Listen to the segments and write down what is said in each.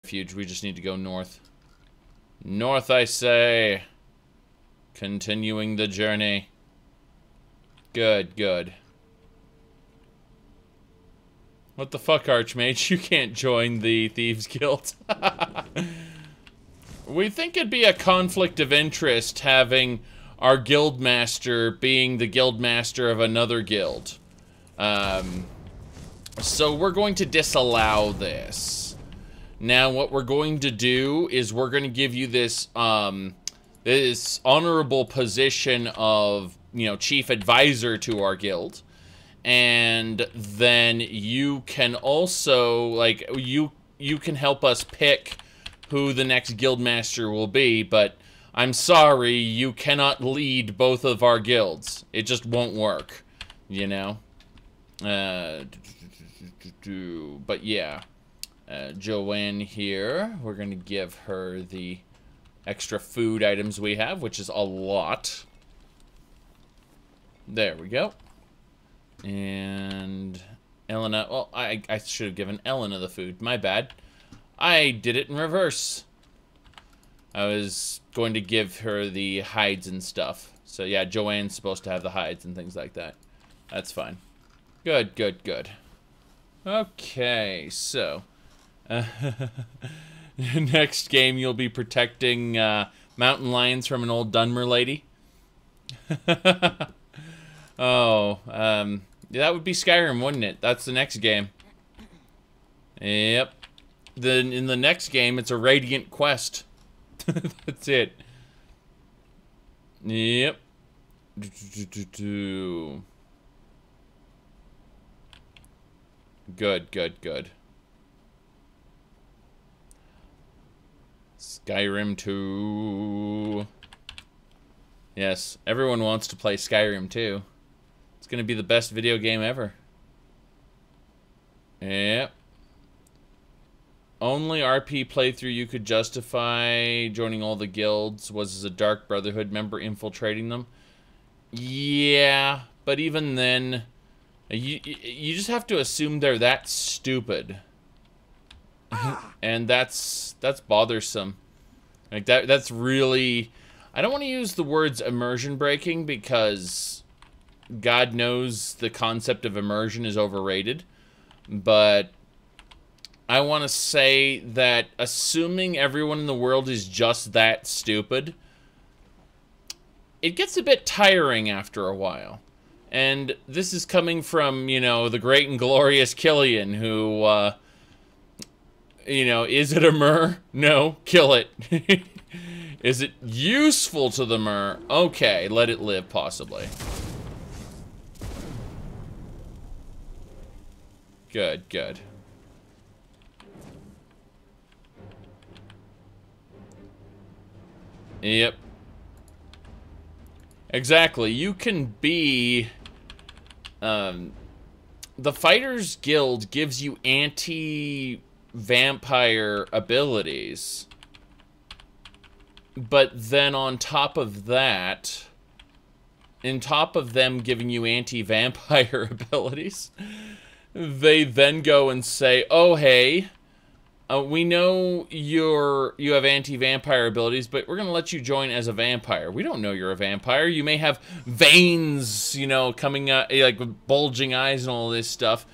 refuge. We just need to go north. North, I say. Continuing the journey. Good, good. What the fuck, Archmage? You can't join the Thieves Guild. We think it'd be a conflict of interest having our guildmaster being the guildmaster of another guild. So we're going to disallow this. Now what we're going to do is we're going to give you this, this honorable position of, you know, chief advisor to our guild. And then you can also, like, you can help us pick who the next guildmaster will be, but I'm sorry, you cannot lead both of our guilds. It just won't work, you know? But yeah, Joanne here, we're gonna give her the extra food items we have, which is a lot. There we go. And Elena, well, I should have given Elena the food. My bad. I did it in reverse. I was going to give her the hides and stuff. So yeah, Joanne's supposed to have the hides and things like that. That's fine. Good, good, good. Okay, so next game you'll be protecting mountain lions from an old Dunmer lady. Oh, that would be Skyrim, wouldn't it? That's the next game. Yep. Then in the next game, it's a Radiant quest. That's it. Yep. Good, good, good. Skyrim 2. Yes, everyone wants to play Skyrim 2. It's gonna be the best video game ever. Yep. Only RP playthrough you could justify joining all the guilds was as a Dark Brotherhood member infiltrating them. Yeah, but even then, you just have to assume they're that stupid. And that's bothersome. Like that's really, I don't want to use the words immersion breaking because God knows the concept of immersion is overrated, but I want to say that assuming everyone in the world is just that stupid, it gets a bit tiring after a while. And this is coming from, you know, the great and glorious Killian, who, you know, is it a mer? No, kill it. Is it useful to the mer? Okay, let it live, possibly. Good, good. Yep. Exactly. You can be... the Fighters Guild gives you anti-vampire abilities. But then on top of that, on top of them giving you anti-vampire abilities, they then go and say, oh, hey... we know you have anti-vampire abilities, but we're gonna let you join as a vampire. We don't know you're a vampire. You may have veins, you know, coming out, like with bulging eyes and all this stuff,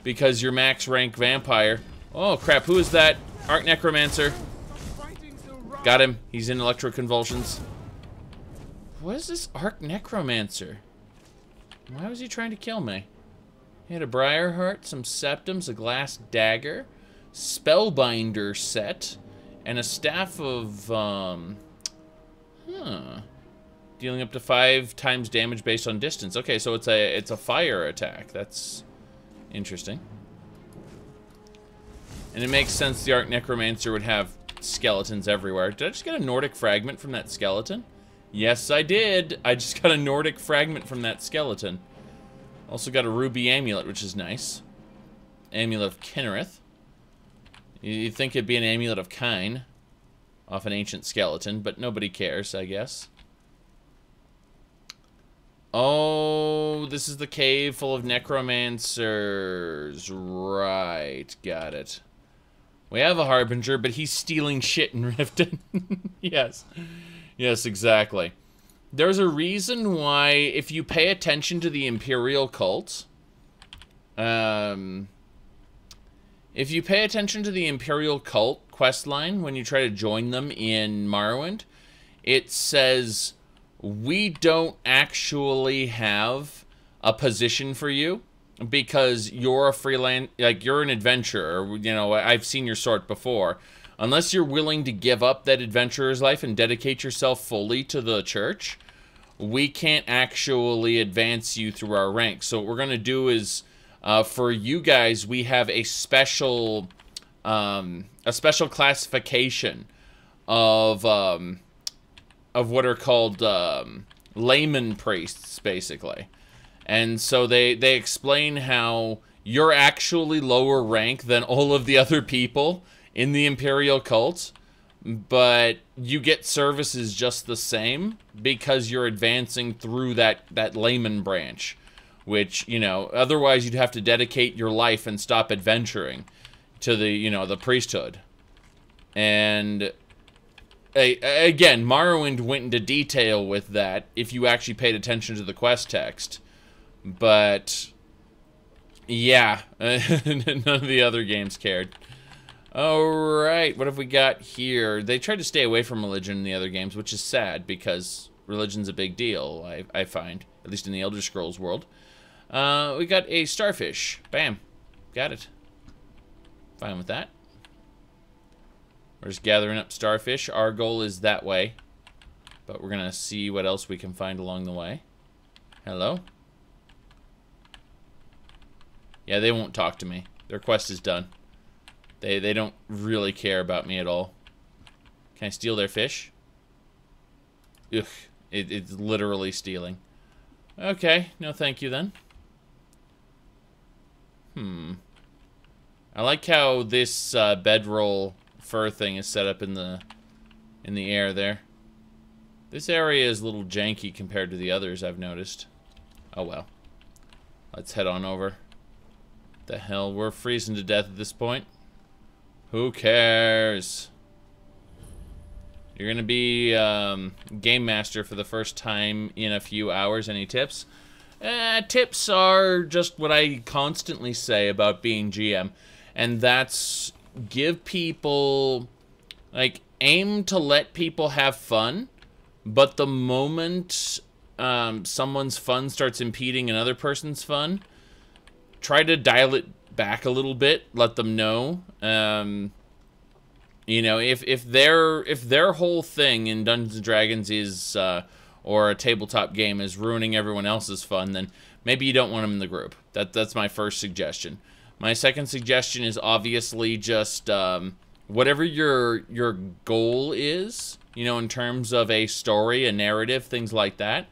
because you're max rank vampire. Oh crap! Who is that? Arc Necromancer. Got him. He's in electroconvulsions. What is this Arc Necromancer? Why was he trying to kill me? He had a briar heart, some septums, a glass dagger, Spellbinder set, and a staff of, dealing up to 5 times damage based on distance. Okay, so it's a fire attack. That's interesting. And it makes sense the Arc Necromancer would have skeletons everywhere. Did I just get a Nordic fragment from that skeleton? Yes, I did. I just got a Nordic fragment from that skeleton. Also got a ruby amulet, which is nice. Amulet of Kinnereth. You'd think it'd be an amulet of Kine off an ancient skeleton, but nobody cares, I guess. Oh, this is the cave full of necromancers. Right, got it. We have a Harbinger, but he's stealing shit in Riften. Yes. Yes, exactly. There's a reason why, if you pay attention to the Imperial cult, if you pay attention to the Imperial cult questline when you try to join them in Morrowind, it says, we don't actually have a position for you because you're a freelance, like, you're an adventurer. You know, I've seen your sort before. Unless you're willing to give up that adventurer's life and dedicate yourself fully to the church, we can't actually advance you through our ranks. So what we're going to do is, for you guys, we have a special classification of what are called layman priests, basically. And so they explain how you're actually lower rank than all of the other people in the Imperial cult, but you get services just the same because you're advancing through that layman branch, which, you know, otherwise you'd have to dedicate your life and stop adventuring to the, you know, the priesthood. And again, Morrowind went into detail with that if you actually paid attention to the quest text. But yeah, none of the other games cared. Alright, what have we got here? They tried to stay away from religion in the other games, which is sad, because religion's a big deal, I find. At least in the Elder Scrolls world. We got a starfish. Bam. Got it. Fine with that. We're just gathering up starfish. Our goal is that way. But we're gonna see what else we can find along the way. Hello? Yeah, they won't talk to me. Their quest is done. They don't really care about me at all. Can I steal their fish? Ugh, it's literally stealing. Okay, no thank you then. I like how this bedroll fur thing is set up in the air there. This area is a little janky compared to the others, I've noticed. Oh well. Let's head on over. The hell, we're freezing to death at this point. Who cares? You're gonna be game master for the first time in a few hours. Any tips? Tips are just what I constantly say about being GM, and that's give people, like, aim to let people have fun, but the moment someone's fun starts impeding another person's fun, try to dial it back a little bit. Let them know. You know, if their whole thing in Dungeons & Dragons is or a tabletop game is ruining everyone else's fun, then maybe you don't want them in the group. That's my first suggestion. My second suggestion is obviously just whatever your goal is, you know, in terms of a story, a narrative, things like that.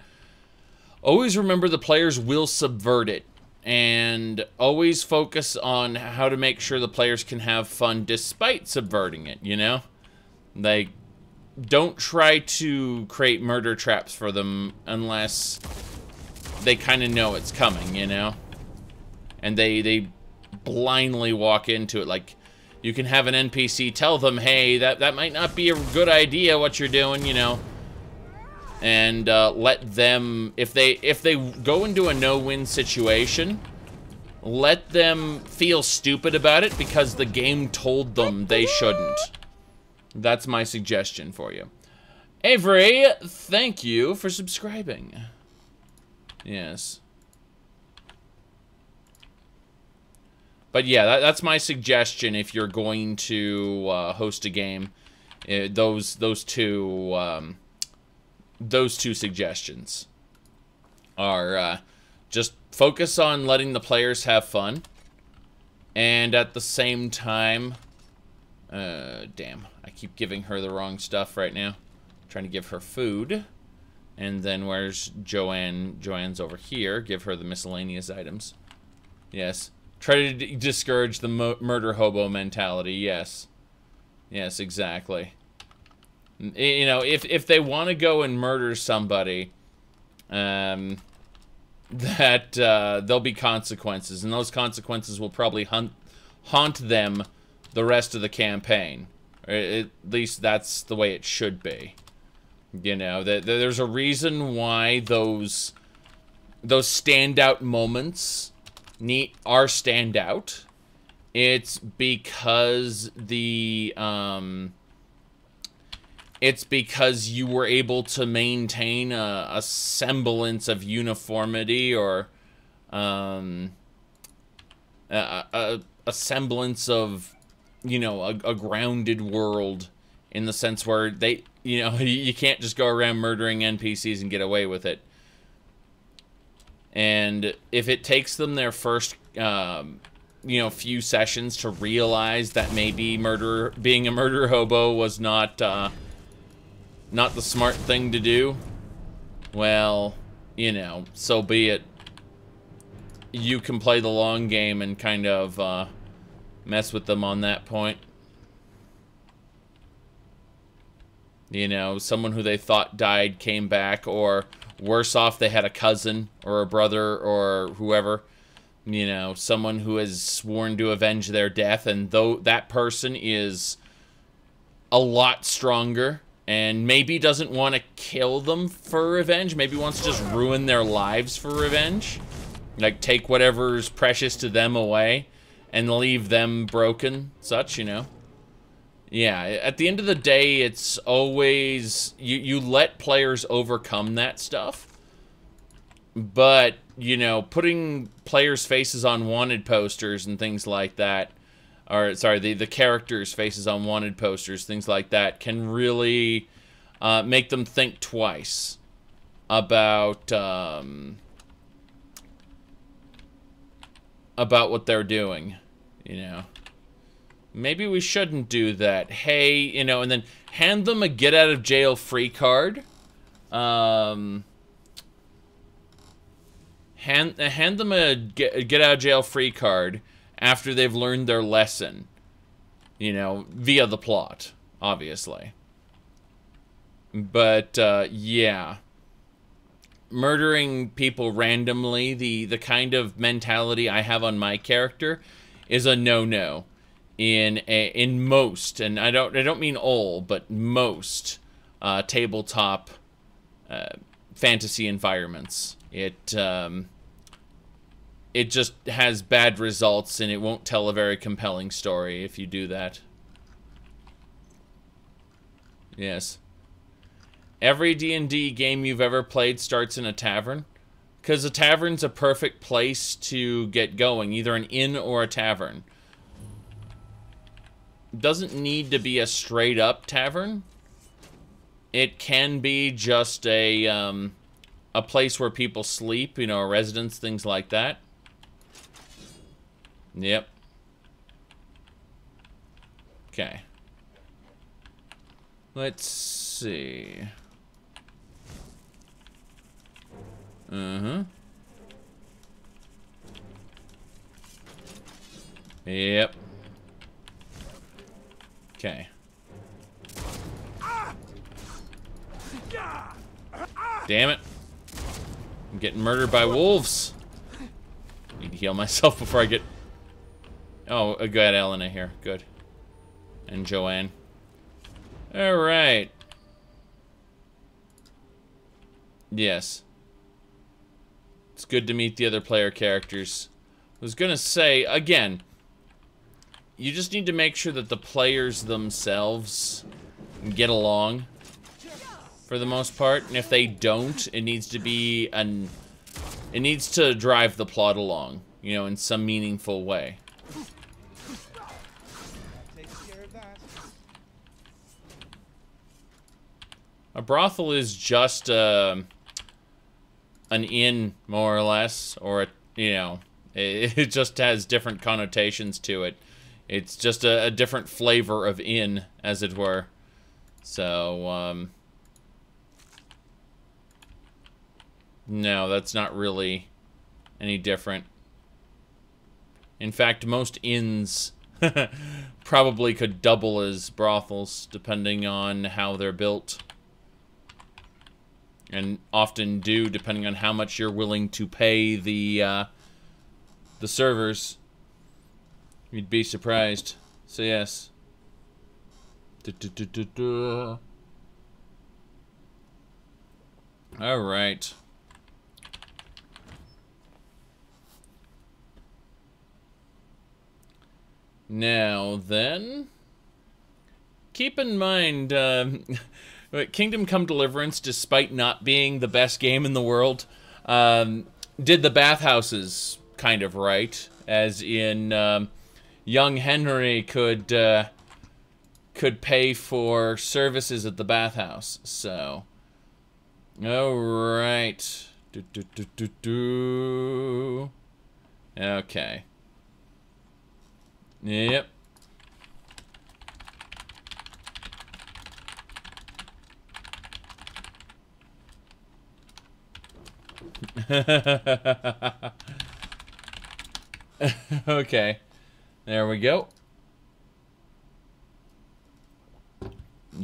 Always remember the players will subvert it. And always focus on how to make sure the players can have fun despite subverting it, you know? Like, don't try to create murder traps for them unless they kind of know it's coming, you know? And they blindly walk into it. Like, you can have an NPC tell them, hey, that might not be a good idea what you're doing, you know? And let them, if they go into a no-win situation, let them feel stupid about it because the game told them they shouldn't. That's my suggestion for you. Avery, thank you for subscribing. Yes. But yeah, that's my suggestion if you're going to host a game. Those two suggestions are just focus on letting the players have fun, and at the same time, damn, I keep giving her the wrong stuff right now. I'm trying to give her food, and then where's Joanne? Joanne's over here. Give her the miscellaneous items. Yes. Try to discourage the murder hobo mentality. Yes. Yes, exactly. You know, if they want to go and murder somebody, there'll be consequences, and those consequences will probably haunt them the rest of the campaign. Or at least that's the way it should be. You know, there's a reason why those standout moments are standout. It's because it's because you were able to maintain a semblance of uniformity, or a semblance of, you know, a grounded world, in the sense where they, you know, you can't just go around murdering NPCs and get away with it. And if it takes them their first, you know, few sessions to realize that maybe being a murder hobo was not the smart thing to do, well, you know, so be it. You can play the long game and kind of mess with them on that point. You know, someone who they thought died came back, or worse off, they had a cousin or a brother or whoever. You know, someone who has sworn to avenge their death, and though that person is a lot stronger and maybe doesn't want to kill them for revenge, maybe wants to just ruin their lives for revenge. Like, take whatever's precious to them away and leave them broken, such, you know. Yeah, at the end of the day, it's always, you let players overcome that stuff. But, you know, putting players' faces on wanted posters and things like that, or, sorry, the characters' faces on wanted posters, things like that, can really make them think twice about what they're doing, you know. Maybe we shouldn't do that. Hey, you know, and then hand them a get-out-of-jail-free card. Hand them a get-out-of-jail-free card after they've learned their lesson. You know, via the plot, obviously. But, yeah. Murdering people randomly, the kind of mentality I have on my character, is a no-no. In most, and I don't mean all, but most tabletop fantasy environments. It just has bad results, and it won't tell a very compelling story if you do that. Yes. Every D&D game you've ever played starts in a tavern, because a tavern's a perfect place to get going, either an inn or a tavern. Doesn't need to be a straight-up tavern. It can be just a place where people sleep, you know, a residence, things like that. Yep. Okay. Let's see. Yep. Okay. Damn it. I'm getting murdered by wolves. Need to heal myself before I get... Oh, I got Elena here. Good. And Joanne. Alright. Yes. It's good to meet the other player characters. I was gonna say, again, you just need to make sure that the players themselves get along for the most part, and if they don't, it needs to be it needs to drive the plot along, you know, in some meaningful way. A brothel is just an inn, more or less, or you know, it just has different connotations to it. It's just a different flavor of inn, as it were. So, no, that's not really any different. In fact, most inns probably could double as brothels, depending on how they're built. And often do, depending on how much you're willing to pay the servers. You'd be surprised. So yes. All right. Now then, keep in mind, Kingdom Come Deliverance, despite not being the best game in the world, did the bathhouses kind of right, as in young Henry could pay for services at the bathhouse. So, all right. Okay. Yep. Okay. There we go.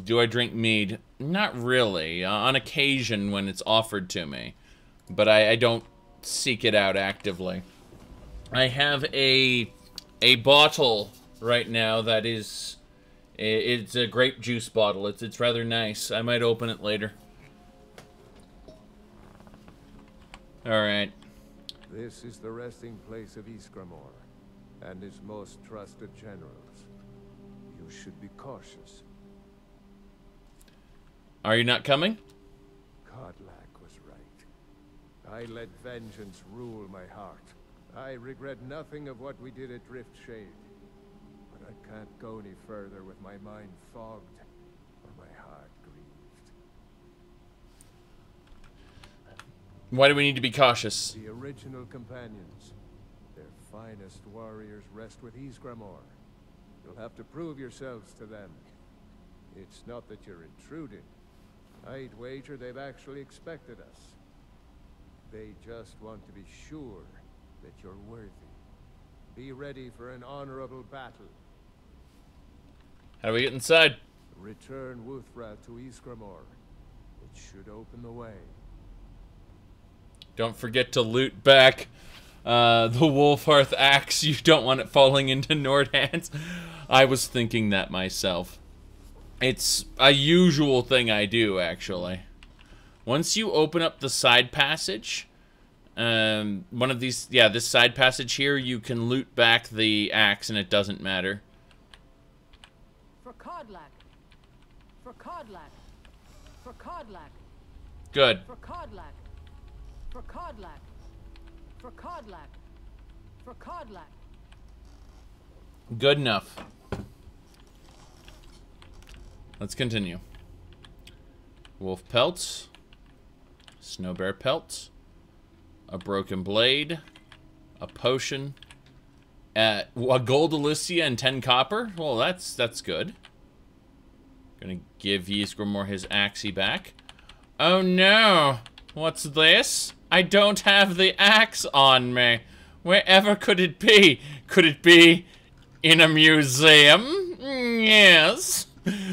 Do I drink mead? Not really. On occasion when it's offered to me. But I don't seek it out actively. I have a bottle right now that is... It's a grape juice bottle. It's rather nice. I might open it later. Alright. This is the resting place of Ysgramor, and his most trusted generals. You should be cautious. Are you not coming? Kodlak was right. I let vengeance rule my heart. I regret nothing of what we did at Driftshade. But I can't go any further with my mind fogged or my heart grieved. Why do we need to be cautious? The original companions, their finest warriors, rest with Ysgramor. You'll have to prove yourselves to them. It's not that you're intruding. I'd wager they've actually expected us. They just want to be sure that you're worthy. Be ready for an honorable battle. How do we get inside? Return Wuthra to Ysgramor. It should open the way. Don't forget to loot back the Wolfhearth axe. You don't want it falling into Nord hands. I was thinking that myself. It's a usual thing I do, actually. Once you open up the side passage, one of these, yeah, this side passage here, you can loot back the axe and it doesn't matter. For Kodlak. For Kodlak. For Kodlak. Good. For Kodlak. For Kodlak. For Kodlak. For Kodlak. Good enough. Let's continue. Wolf pelts. Snow bear pelts. A broken blade. A potion. A gold Alicia and 10 copper. Well, that's good. Gonna give Ysgramor his axie back. Oh no! What's this? I don't have the axe on me. Wherever could it be? Could it be in a museum? Yes.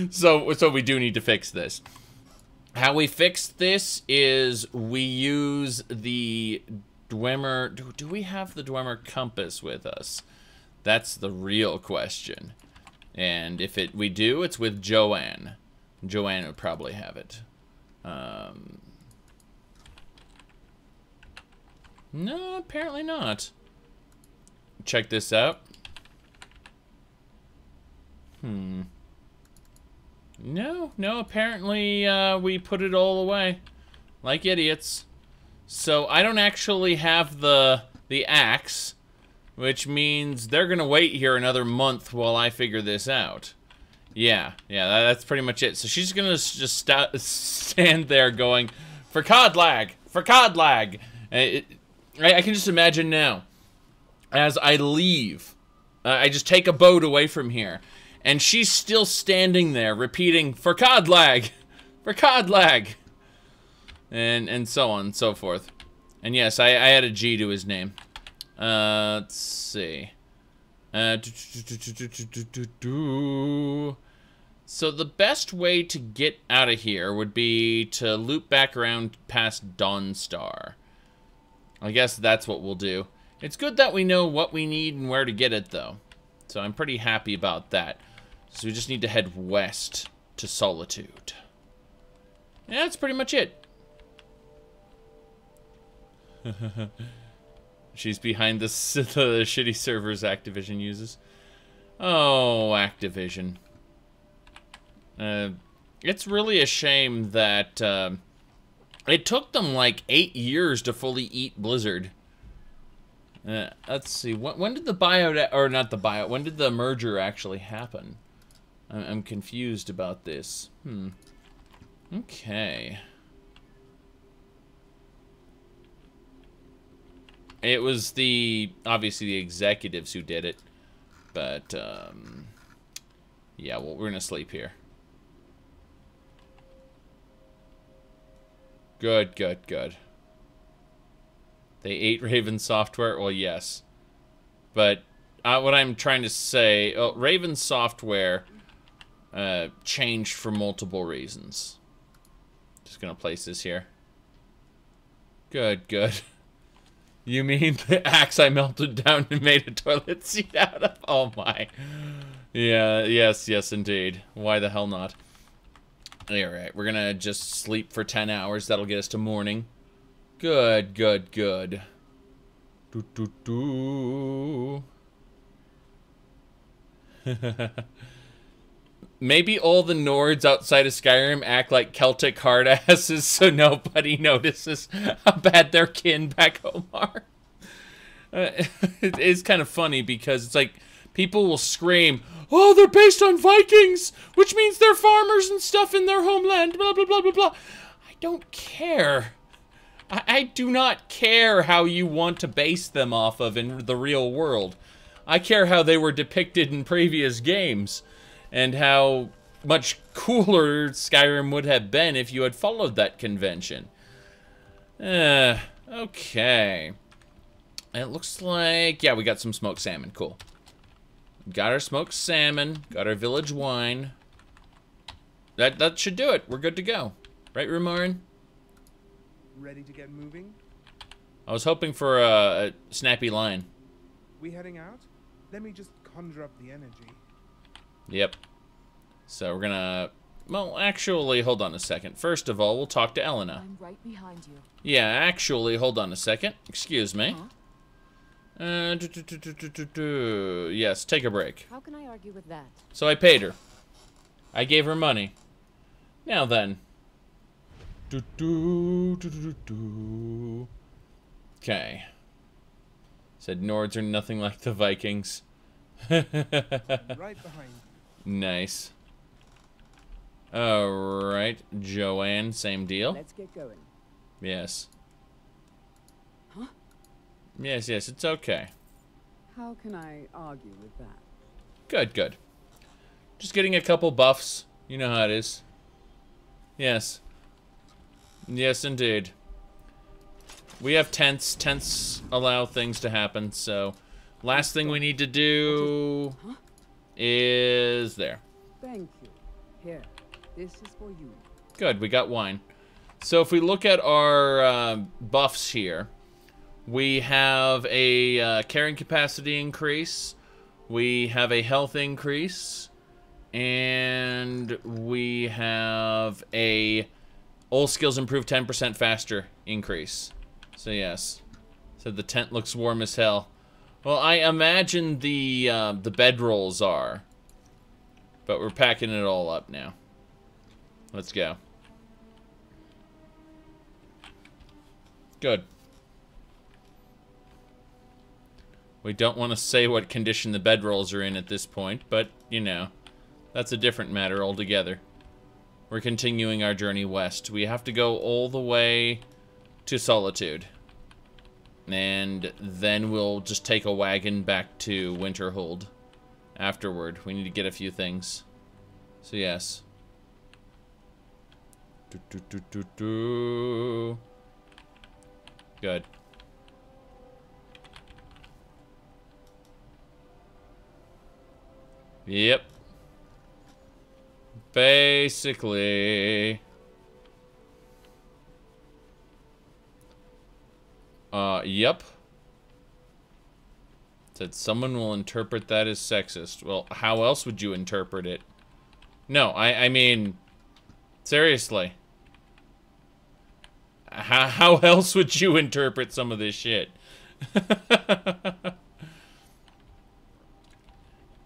So we do need to fix this. How we fix this is we use the Dwemer... Do we have the Dwemer compass with us? That's the real question. And if we do, it's with Joanne. Joanne would probably have it. No, apparently not. Check this out. No, apparently we put it all away. Like idiots. So I don't actually have the axe, which means they're gonna wait here another month while I figure this out. Yeah, that's pretty much it. So she's gonna just stand there going, for Kodlag! For Kodlag! I can just imagine now, as I leave, I just take a boat away from here, and she's still standing there repeating, for Kodlag! For Kodlag! And so on and so forth. And yes, I add a G to his name. Let's see. So the best way to get out of here would be to loop back around past Dawnstar. I guess that's what we'll do. It's good that we know what we need and where to get it, though. So I'm pretty happy about that. So we just need to head west to Solitude. Yeah, that's pretty much it. She's behind the shitty servers Activision uses. Oh, Activision. It's really a shame that it took them like 8 years to fully eat Blizzard. Let's see. When did the buyout, or not the buyout? When did the merger actually happen? I'm confused about this. Okay. It was obviously the executives who did it, but yeah. Well, we're gonna sleep here. Good, good, good. They ate Raven Software? Well, yes. But what I'm trying to say... Oh, Raven Software changed for multiple reasons. Just gonna place this here. Good, good. You mean the axe I melted down and made a toilet seat out of? Oh my. Yeah, yes, yes indeed. Why the hell not? Alright, we're gonna just sleep for 10 hours. That'll get us to morning. Good, good, good. Maybe all the Nords outside of Skyrim act like Celtic hardasses so nobody notices how bad their kin back home are. It is kind of funny because it's like people will scream, "Oh, they're based on Vikings, which means they're farmers and stuff in their homeland, blah, blah, blah, blah, blah." I don't care. I do not care how you want to base them off of in the real world. I care how they were depicted in previous games, and how much cooler Skyrim would have been if you had followed that convention. Okay. It looks like, yeah, we got some smoked salmon. Cool. Got our smoked salmon. Got our village wine. That should do it. We're good to go. Right, Rumarin? Ready to get moving? I was hoping for a snappy line. We heading out? Let me just conjure up the energy. Yep. So we're gonna... Well, actually, hold on a second. First of all, we'll talk to Elena. I'm right behind you. Yeah, actually, hold on a second. Excuse me. Yes, take a break. How can I argue with that? So I paid her. I gave her money. Now then. Okay. Said Nords are nothing like the Vikings. Right behind. Nice. Alright, Joanne, same deal. Let's get going. Yes. Huh? Yes, yes, it's okay. How can I argue with that? Good, good. Just getting a couple buffs. You know how it is. Yes. Yes, indeed. We have tents. Tents allow things to happen, so... Last thing we need to do... is there. Thank you. Here, this is for you. Good, we got wine. So if we look at our buffs here, we have a carrying capacity increase, we have a health increase, and we have a all skills improve 10% faster increase. So yes, so the tent looks warm as hell. Well, I imagine the bedrolls are, but we're packing it all up now. Let's go. Good. We don't want to say what condition the bedrolls are in at this point, but, you know, that's a different matter altogether. We're continuing our journey west. We have to go all the way to Solitude. And then we'll just take a wagon back to Winterhold afterward. We need to get a few things. So, yes. Good. Yep. Basically. Yep. Said someone will interpret that as sexist. Well, how else would you interpret it? No, I mean, seriously. How else would you interpret some of this shit?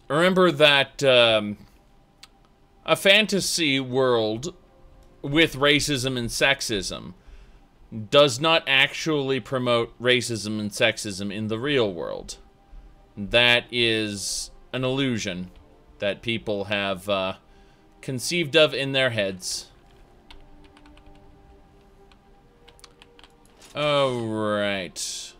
Remember that a fantasy world with racism and sexism does not actually promote racism and sexism in the real world. That is an illusion that people have conceived of in their heads. All right.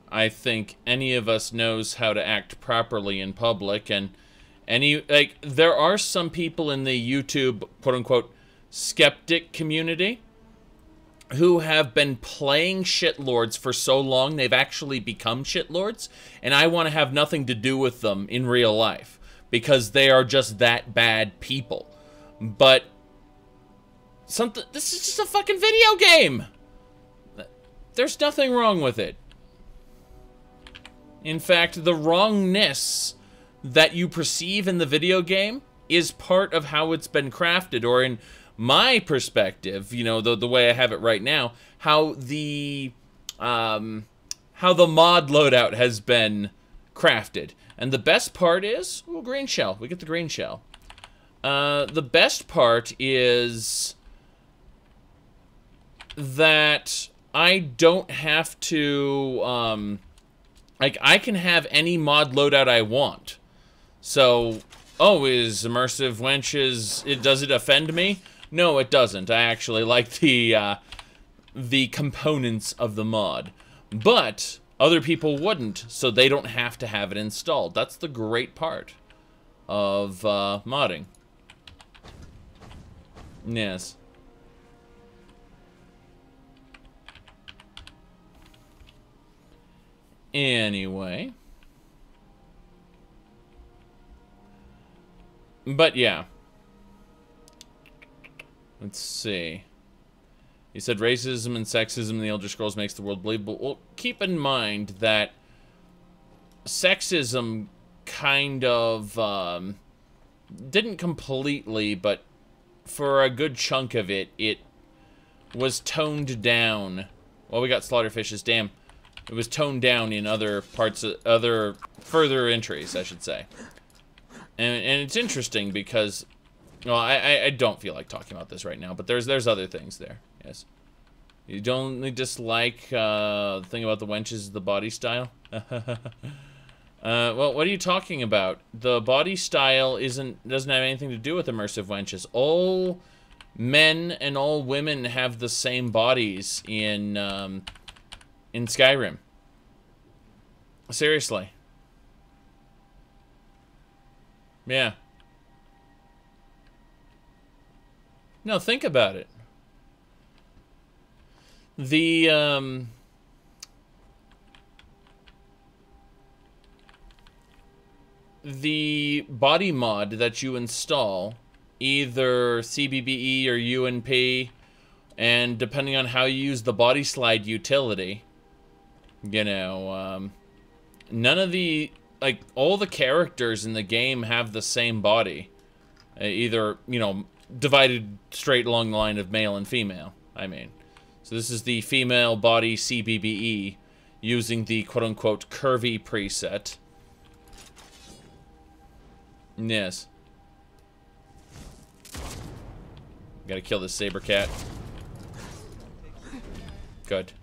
I think any of us knows how to act properly in public, and there are some people in the YouTube quote-unquote skeptic community who have been playing shitlords for so long they've actually become shitlords, and I want to have nothing to do with them in real life because they are just that bad people. But this is just a fucking video game. There's nothing wrong with it. In fact, the wrongness that you perceive in the video game is part of how it's been crafted, or in my perspective, you know, the way I have it right now, how the mod loadout has been crafted. And the best part is, ooh, green shell. We get the green shell. The best part is that I don't have to, like, I can have any mod loadout I want. So, oh, is Immersive Wenches, does it offend me? No, it doesn't. I actually like the components of the mod. But other people wouldn't, so they don't have to have it installed. That's the great part of modding. Yes. Anyway. But yeah. Let's see. You said racism and sexism in the Elder Scrolls makes the world believable. Well, keep in mind that sexism kind of didn't completely, but for a good chunk of it, it was toned down. Well, we got slaughterfishes, damn. It was toned down in other parts, other further entries, I should say. And it's interesting because, well, I don't feel like talking about this right now, but there's other things there. Yes. You don't dislike the thing about the wenches, the body style? Well, what are you talking about? The body style doesn't have anything to do with immersive wenches. All men and all women have the same bodies in Skyrim. Seriously. Yeah. No, think about it. The body mod that you install, either CBBE or UNP, and depending on how you use the body slide utility, you know, none of the, like, all the characters in the game have the same body. Either, you know, divided straight along the line of male and female, I mean. So this is the female body CBBE using the quote-unquote curvy preset. Yes. Gotta kill this saber cat. Good.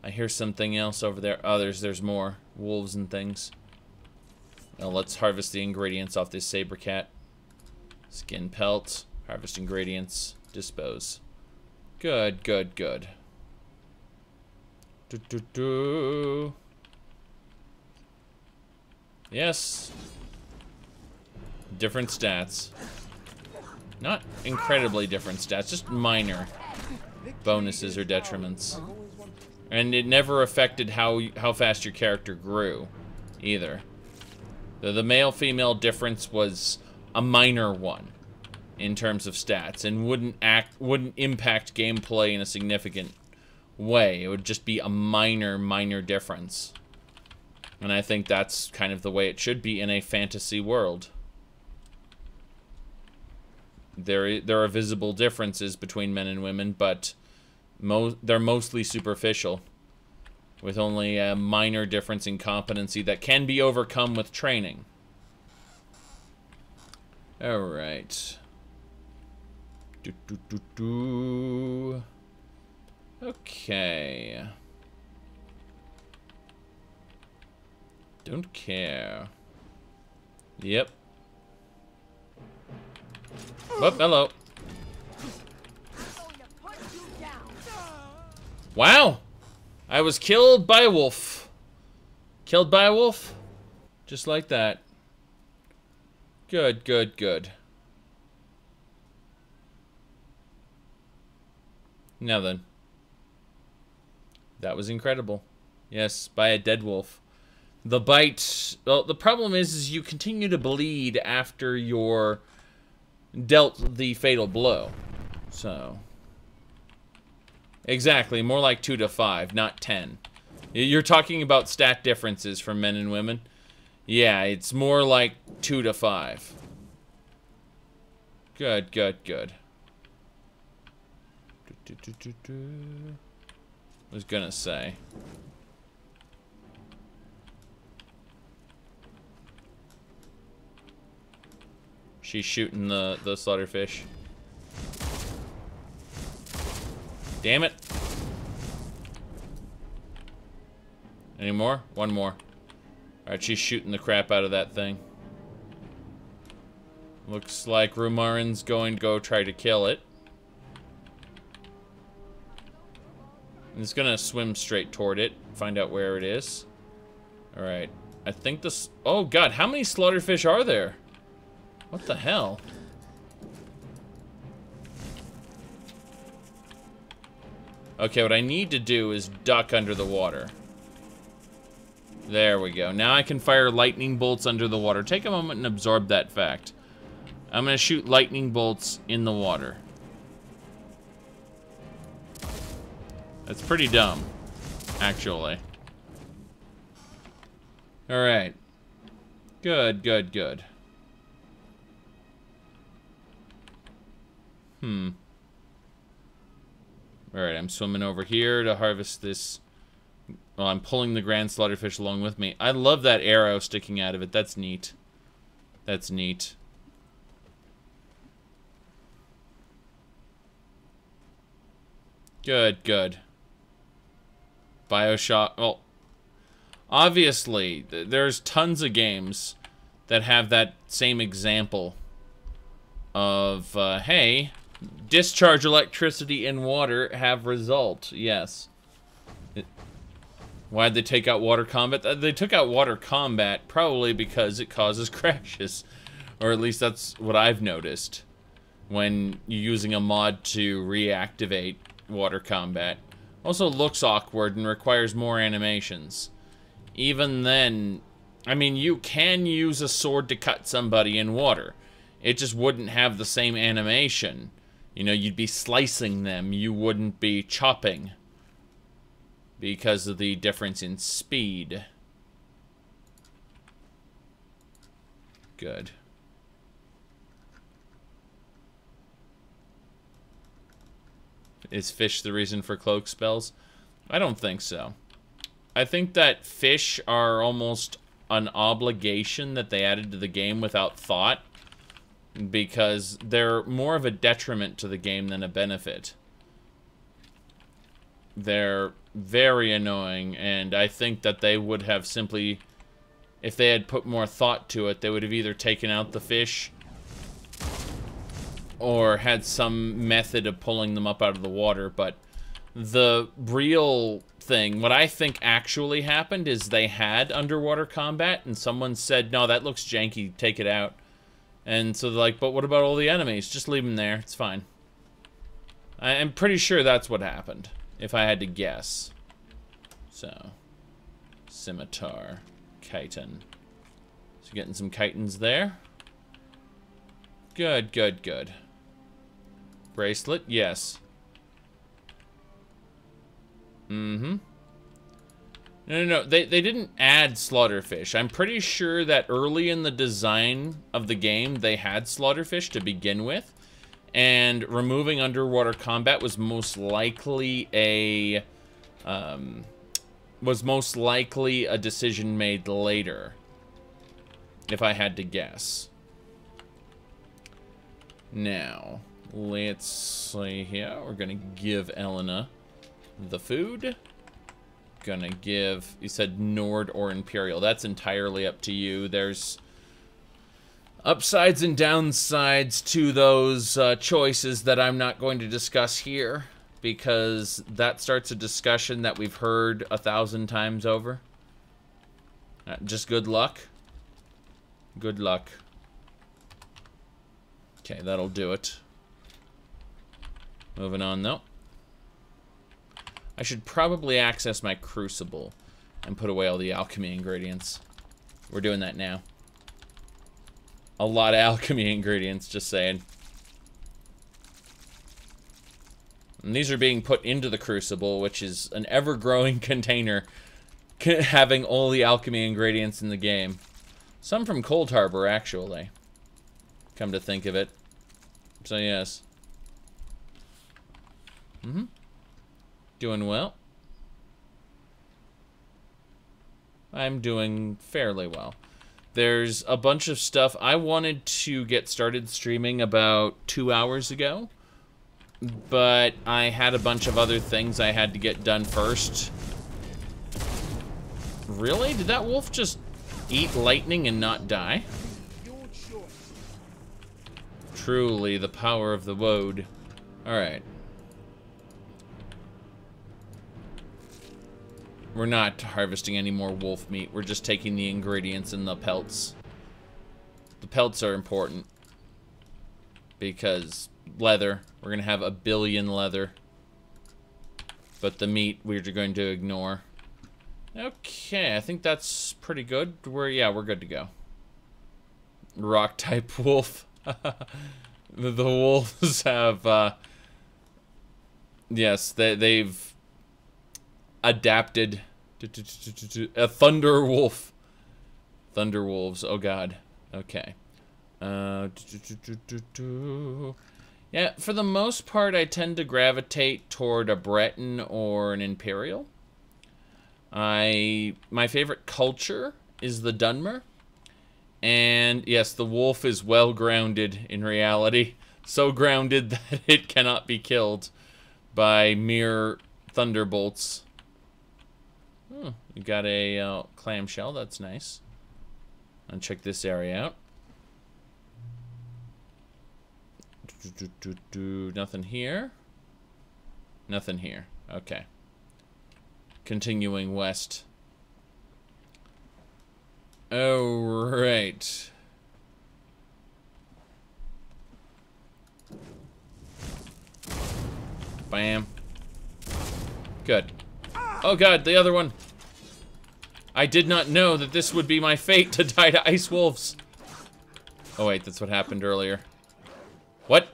I hear something else over there. Oh, there's more wolves and things. Now let's harvest the ingredients off this saber cat. Skin pelt, harvest ingredients, dispose. Good, good, good. Yes. Different stats. Not incredibly different stats, just minor bonuses or detriments. And it never affected how fast your character grew, either. The male-female difference was a minor one. in terms of stats and wouldn't impact gameplay in a significant way. It would just be a minor difference. And I think that's kind of the way it should be in a fantasy world. There are visible differences between men and women, but they're mostly superficial, with only a minor difference in competency that can be overcome with training. Alright. Okay. Don't care. Yep. Oh, hello. Wow! I was killed by a wolf. Killed by a wolf? Just like that. Good, good, good. Now then. That was incredible. Yes, by a dead wolf. The bite... Well, the problem is you continue to bleed after you're dealt the fatal blow. So... Exactly, more like 2 to 5, not 10. You're talking about stat differences for men and women? Yeah, it's more like 2 to 5. Good, good, good. I was gonna say. She's shooting the slaughterfish. Damn it. Any more? One more. Alright, she's shooting the crap out of that thing. Looks like Rumarin's going to go try to kill it. It's gonna swim straight toward it, find out where it is. Alright. I think this... Oh god, how many slaughterfish are there? What the hell? Okay, what I need to do is duck under the water. There we go. Now I can fire lightning bolts under the water. Take a moment and absorb that fact. I'm gonna shoot lightning bolts in the water. That's pretty dumb, actually. Alright. Good, good, good. Alright, I'm swimming over here to harvest this. Well, I'm pulling the grand slaughterfish along with me. I love that arrow sticking out of it. That's neat. That's neat. Good, good. BioShock. Well, obviously, there's tons of games that have that same example of, hey, discharge electricity in water, have result. Yes. Why'd they take out water combat? They took out water combat probably because it causes crashes. Or at least that's what I've noticed when you're using a mod to reactivate water combat. Also looks awkward and requires more animations. Even then, I mean, you can use a sword to cut somebody in water. It just wouldn't have the same animation. You know, you'd be slicing them, you wouldn't be chopping. Because of the difference in speed. Good. Is fish the reason for cloak spells? I don't think so. I think that fish are almost an obligation that they added to the game without thought. Because they're more of a detriment to the game than a benefit. They're very annoying, and I think that they would have simply, if they had put more thought to it, they would have either taken out the fish or had some method of pulling them up out of the water. But the real thing, what I think actually happened, is they had underwater combat, and someone said, no, that looks janky, take it out. And so they're like, but what about all the enemies? Just leave them there, it's fine. I'm pretty sure that's what happened, if I had to guess. So, scimitar, chitin. So getting some chitins there. Good, good, good. Bracelet, yes. Mm-hmm. No. They didn't add slaughterfish. I'm pretty sure that early in the design of the game, they had slaughterfish to begin with. And removing underwater combat was most likely a decision made later, if I had to guess. Now, let's see here. We're gonna give Elena the food. Gonna give, you said Nord or Imperial. That's entirely up to you. There's upsides and downsides to those choices that I'm not going to discuss here, because that starts a discussion that we've heard 1,000 times over. Just good luck. Good luck. Okay, that'll do it. Moving on, though. I should probably access my crucible and put away all the alchemy ingredients. We're doing that now. A lot of alchemy ingredients, just saying. And these are being put into the crucible, which is an ever-growing container having all the alchemy ingredients in the game. Some from Cold Harbor, actually. Come to think of it. So, yes. Mm-hmm. Doing well. I'm doing fairly well. There's a bunch of stuff. I wanted to get started streaming about 2 hours ago, but I had a bunch of other things I had to get done first. Really? Did that wolf just eat lightning and not die? Truly, the power of the woad. Alright. We're not harvesting any more wolf meat. We're just taking the ingredients and the pelts. The pelts are important. Because leather. We're going to have 1 billion leather. But the meat we're going to ignore. Okay, I think that's pretty good. We're good to go. Rock-type wolf. The wolves have, yes, they've adapted to a thunder wolf. Thunder wolves, oh god. Okay. Yeah, for the most part, I tend to gravitate toward a Breton or an Imperial. My favorite culture is the Dunmer. And yes, the wolf is well grounded in reality. So grounded that it cannot be killed by mere thunderbolts. Oh, you got a clamshell, that's nice. I'll check this area out. Nothing here. Nothing here. Okay. Continuing west. Oh, right. Bam. Good. Oh god, the other one. I did not know that this would be my fate, to die to ice wolves. Oh wait, that's what happened earlier. What?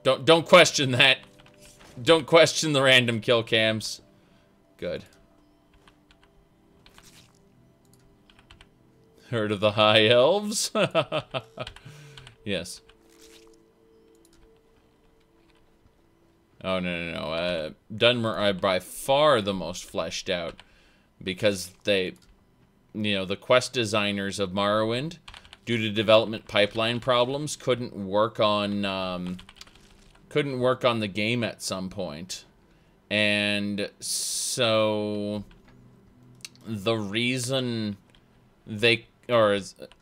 Don't question that. Don't question the random kill cams. Good. Heard of the high elves? Yes. Oh, no. Dunmer are by far the most fleshed out. Because they, you know, the quest designers of Morrowind, due to development pipeline problems, couldn't work on the game at some point. And so the reason they, or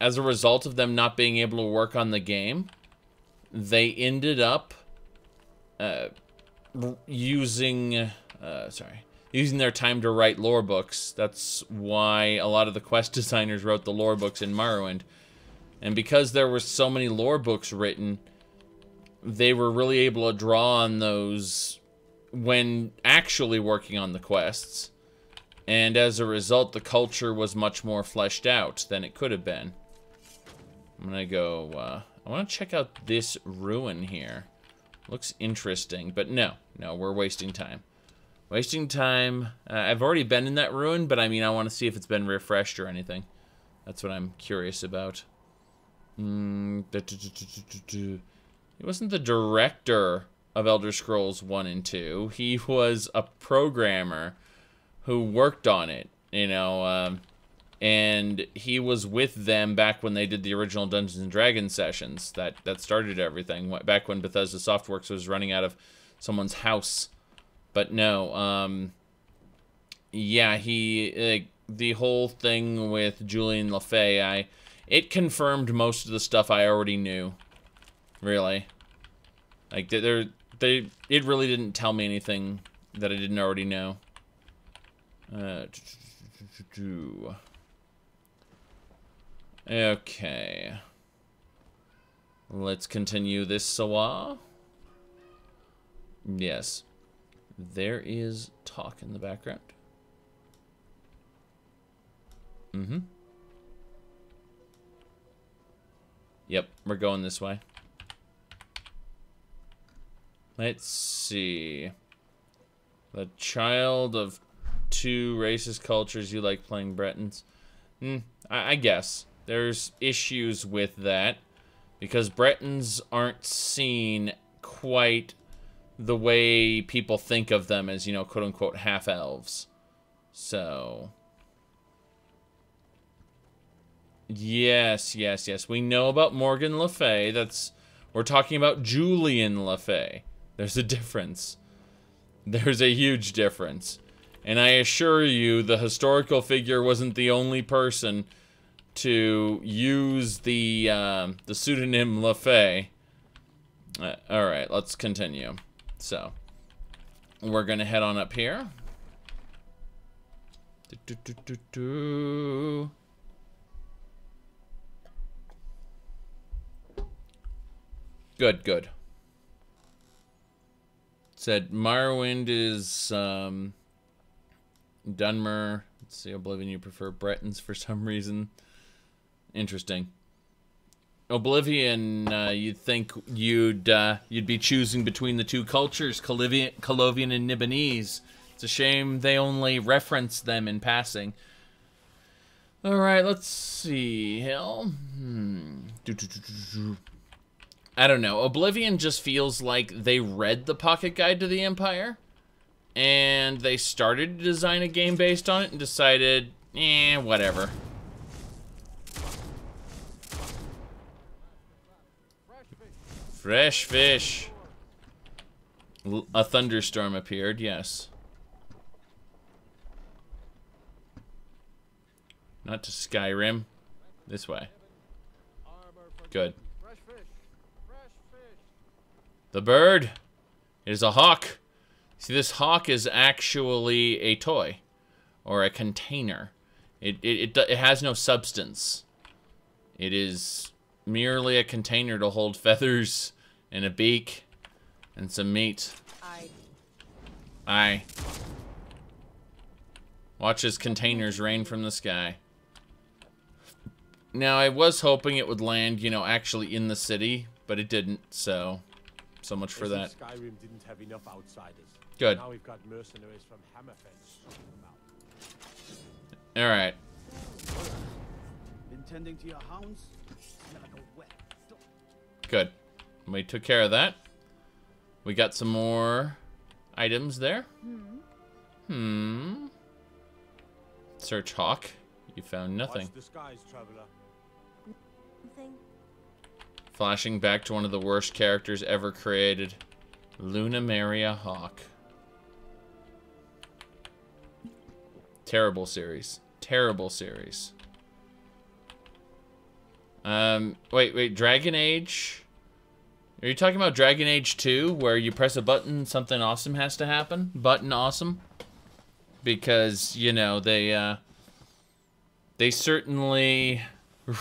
as a result of them not being able to work on the game, they ended up using their time to write lore books. That's why a lot of the quest designers wrote the lore books in Morrowind. And because there were so many lore books written, they were really able to draw on those when actually working on the quests. And as a result, the culture was much more fleshed out than it could have been. I'm gonna go, I I want to check out this ruin here. Looks interesting, but no, we're wasting time. Wasting time. I've already been in that ruin, but I mean, I want to see if it's been refreshed or anything. That's what I'm curious about. He wasn't the director of Elder Scrolls 1 and 2. He was a programmer who worked on it, you know, and he was with them back when they did the original Dungeons & Dragons sessions that started everything, back when Bethesda Softworks was running out of someone's house. But no, yeah, the whole thing with Julian LaFay, it confirmed most of the stuff I already knew, really. Like, it really didn't tell me anything that I didn't already know. Okay. Let's continue this sawa. Yes. There is talk in the background. Mm-hmm. Yep, we're going this way. Let's see. The child of two racist cultures, you like playing Bretons? I guess. There's issues with that. Because Bretons aren't seen quite the way people think of them as, you know, quote-unquote half-elves. So... Yes. We know about Morgan Le Fay. We're talking about Julian Le Fay. There's a difference. There's a huge difference. And I assure you, the historical figure wasn't the only person to use the pseudonym Le Fay. Alright, let's continue. So, we're gonna head on up here. Good. Said Morrowind is Dunmer. Let's see, Oblivion, you prefer Bretons for some reason. Interesting. Oblivion, you'd think you'd be choosing between the two cultures, Colovian and Nibonese. It's a shame they only reference them in passing. Alright, let's see. Hell. I don't know. Oblivion just feels like they read the Pocket Guide to the Empire, and they started to design a game based on it and decided, whatever. Fresh fish. A thunderstorm appeared, yes. Not to Skyrim. This way. Good. The bird is a hawk. See, this hawk is actually a toy or a container. It has no substance. It is merely a container to hold feathers and a beak and some meat. Aye. Watch as containers rain from the sky. Now, I was hoping it would land, you know, actually in the city, but it didn't, so much for that. Skyrim didn't have enough outsiders. Good. Now we've got mercenaries from Hammerfell. All right. Been tending to your hounds? Smell like a wet dog. Good. We took care of that. We got some more items there. Search hawk. You found nothing. Watch the skies, traveler. Nothing. Flashing back to one of the worst characters ever created. Luna Maria Hawk. Terrible series. Terrible series. Wait, Dragon Age? Are you talking about Dragon Age 2, where you press a button, something awesome has to happen? Button awesome? Because, you know, they certainly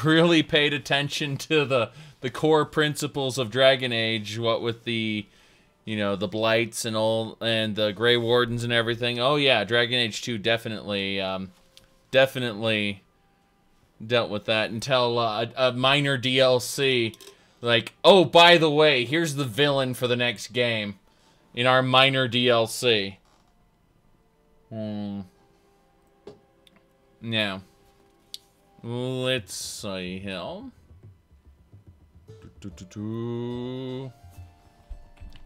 really paid attention to the core principles of Dragon Age, what with the, you know, the blights and all, and the Grey Wardens and everything. Oh yeah, Dragon Age 2 definitely dealt with that until a minor DLC Like, oh, by the way, here's the villain for the next game in our minor DLC. Now, let's see here.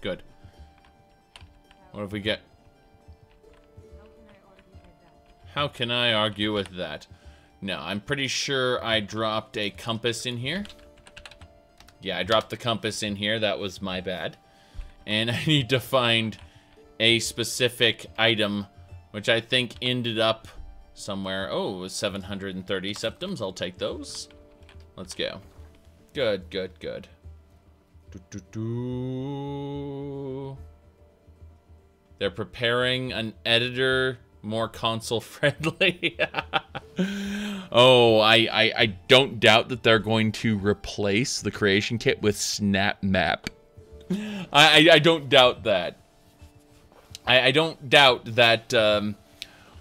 Good. What have we got? How can I argue with that? No, I'm pretty sure I dropped a compass in here. Yeah, I dropped the compass in here. That was my bad. And I need to find a specific item, which I think ended up somewhere. Oh, it was 730 septims. I'll take those. Let's go. Good, good, good. They're preparing an editor more console friendly. Oh, I don't doubt that they're going to replace the creation kit with Snap Map. I don't doubt that. I don't doubt that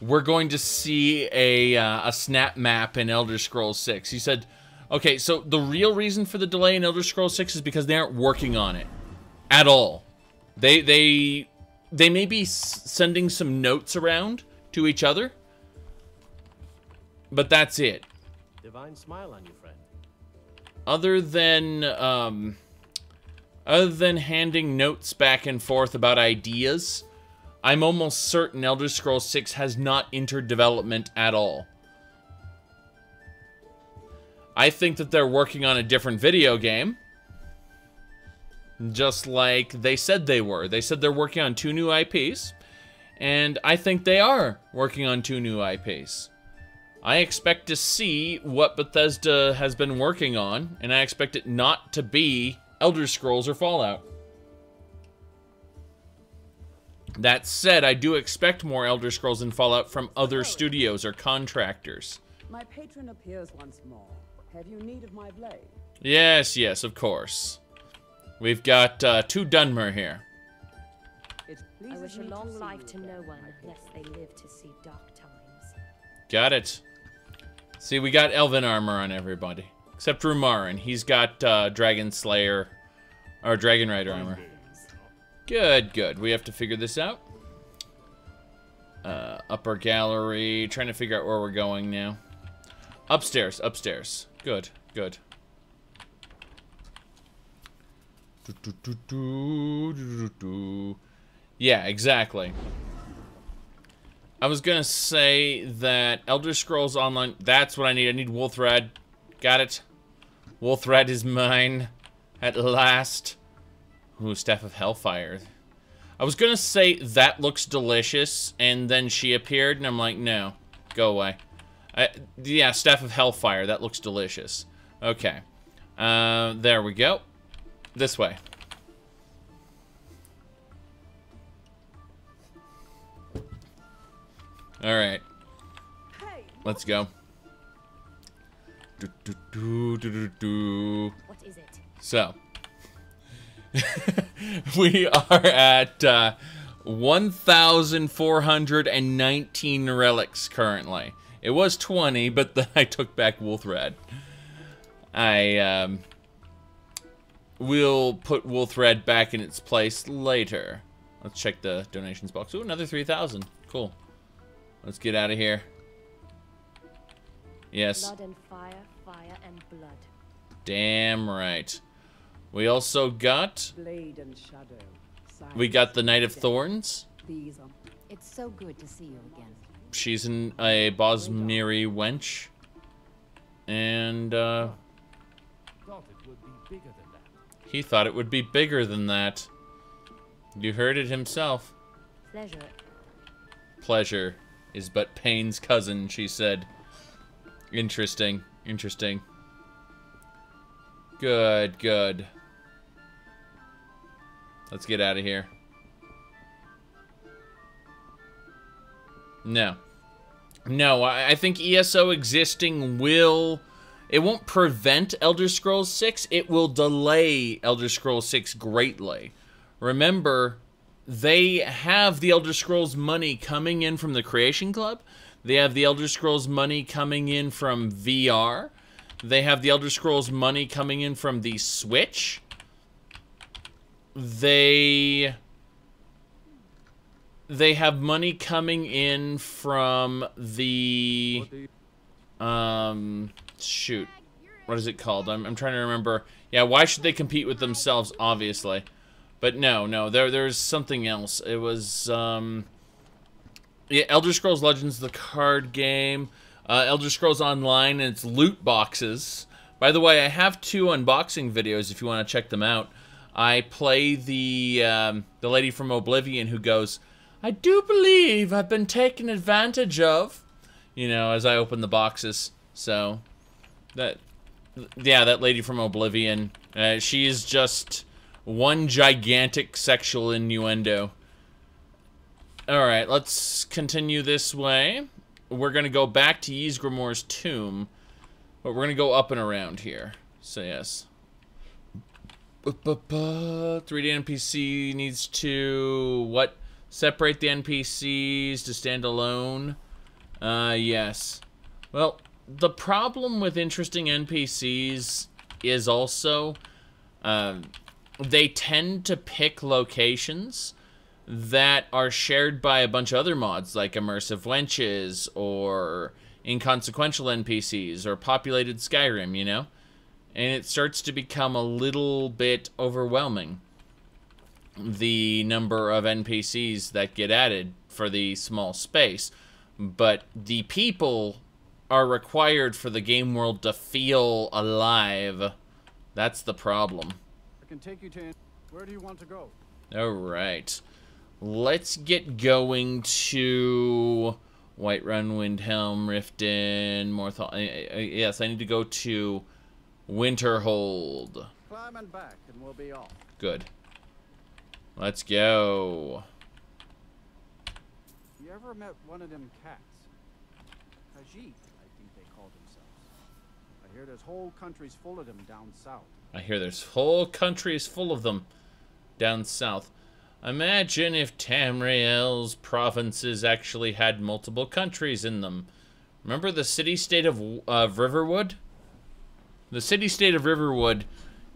we're going to see a Snap Map in Elder Scrolls 6. He said, okay, so the real reason for the delay in Elder Scrolls 6 is because they aren't working on it at all. They may be sending some notes around to each other, but that's it. Divine smile on you, friend. Other than handing notes back and forth about ideas, I'm almost certain Elder Scrolls 6 has not entered development at all. I think that they're working on a different video game, just like they said they were. They said they're working on 2 new IPs, and I think they are working on 2 new IPs. I expect to see what Bethesda has been working on, and I expect it not to be Elder Scrolls or Fallout. That said, I do expect more Elder Scrolls and Fallout from other studios or contractors. My patron appears once more. Have you need of my blade? Yes, yes, of course. We've got 2 Dunmer here. I wish a long life to no one, lest they live to see dark times. Got it. See, we got Elven armor on everybody. Except Rumarin. He's got Dragon Slayer, or Dragon Rider armor. Good, good. We have to figure this out. Upper gallery. Trying to figure out where we're going now. Upstairs, upstairs. Good, good. Yeah, exactly. I was gonna say that Elder Scrolls Online, that's what I need. I need wool thread. Got it. Wool thread is mine. At last. Ooh, Staff of Hellfire. I was gonna say that looks delicious, and then she appeared, and I'm like, no. Go away. Yeah, Staff of Hellfire. That looks delicious. Okay. There we go. This way. Alright. Let's go. What is it? So. We are at 1,419 relics currently. It was 20, but then I took back wool thread. I will put wool thread back in its place later. Let's check the donations box. Ooh, another 3,000. Cool. Let's get out of here. Yes. Blood and fire, fire and blood. Damn right. We also got... Blade and shadow. We got the Knight of Thorns. These are... It's so good to see you again. She's a Bosmiri wench. And, Thought it would be bigger than that. he thought it would be bigger than that. You heard it himself. Pleasure. Pleasure is but pain's cousin, she said. Interesting, interesting. Good, good. Let's get out of here. No. No, I think ESO existing will... It won't prevent Elder Scrolls 6. It will delay Elder Scrolls 6 greatly. Remember, they have the Elder Scrolls money coming in from the Creation Club. They have the Elder Scrolls money coming in from VR. They have the Elder Scrolls money coming in from the Switch. They have money coming in from the shoot. What is it called? I'm trying to remember. Yeah, why should they compete with themselves, obviously? But no, there's something else. It was yeah, Elder Scrolls Legends, the card game, Elder Scrolls Online, and its loot boxes. By the way, I have 2 unboxing videos if you want to check them out. I play the lady from Oblivion who goes, "I do believe I've been taken advantage of," you know, as I open the boxes. So that lady from Oblivion, she is just one gigantic sexual innuendo. Alright, let's continue this way. We're going to go back to Ysgramor's tomb, but we're going to go up and around here. So, yes. 3D NPC needs to, what? Separate the NPCs to stand alone? Yes. Well, the problem with interesting NPCs is also, they tend to pick locations that are shared by a bunch of other mods, like immersive wenches, or inconsequential NPCs, or populated Skyrim, you know? And it starts to become a little bit overwhelming, the number of NPCs that get added for the small space. But the people are required for the game world to feel alive. That's the problem. I can take you to... Where do you want to go? Alright. Let's get going to Whiterun, Windhelm, Riften, Morthal. Yes, I need to go to Winterhold. Climb and back, and we'll be off. Good. Let's go. You ever met one of them cats? Khajiit, I think they call themselves. I hear there's whole countries full of them down south. I hear there's whole countries full of them down south. Imagine if Tamriel's provinces actually had multiple countries in them. Remember the city-state of Riverwood? The city-state of Riverwood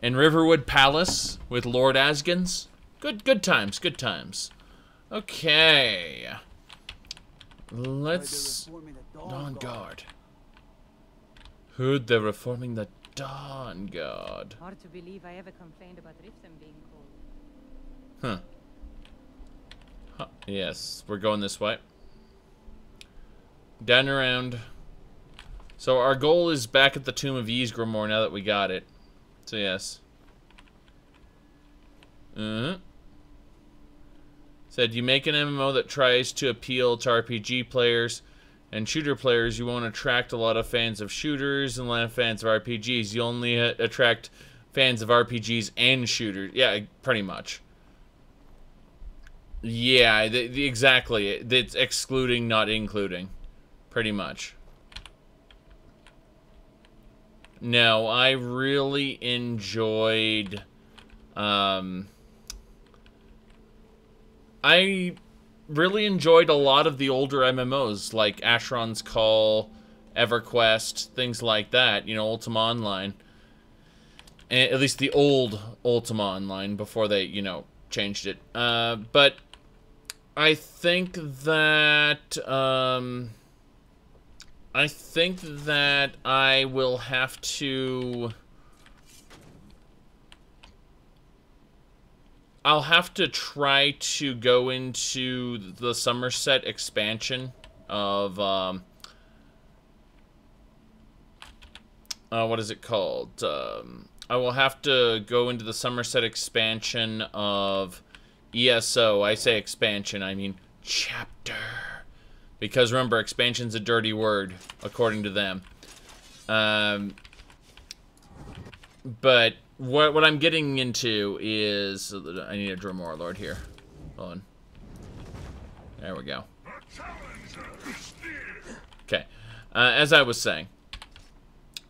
and Riverwood Palace with Lord Asgans? Good times, good times. Okay. Let's... Dawn Guard. Heard they're reforming the Dawn Guard. Hard to believe I ever complained about Riften being cold. Huh. Yes, we're going this way. Down and around. So our goal is back at the Tomb of Ysgramor now that we got it. So yes. Said you make an MMO that tries to appeal to RPG players and shooter players, you won't attract a lot of fans of shooters and a lot of fans of RPGs. You only attract fans of RPGs and shooters. Yeah, pretty much. Yeah, exactly. It's excluding, not including. Pretty much. No, I really enjoyed... I really enjoyed a lot of the older MMOs, like Asheron's Call, EverQuest, things like that. You know, Ultima Online. And at least the old Ultima Online, before they, you know, changed it. But I think that I will have to... I'll have to try to go into the Somerset expansion of, what is it called? I will have to go into the Somerset expansion of ESO. I say expansion, I mean chapter. Because remember, expansion's a dirty word, according to them. But what I'm getting into is... I need a Dromore Lord here. Hold on. There we go. Okay. As I was saying,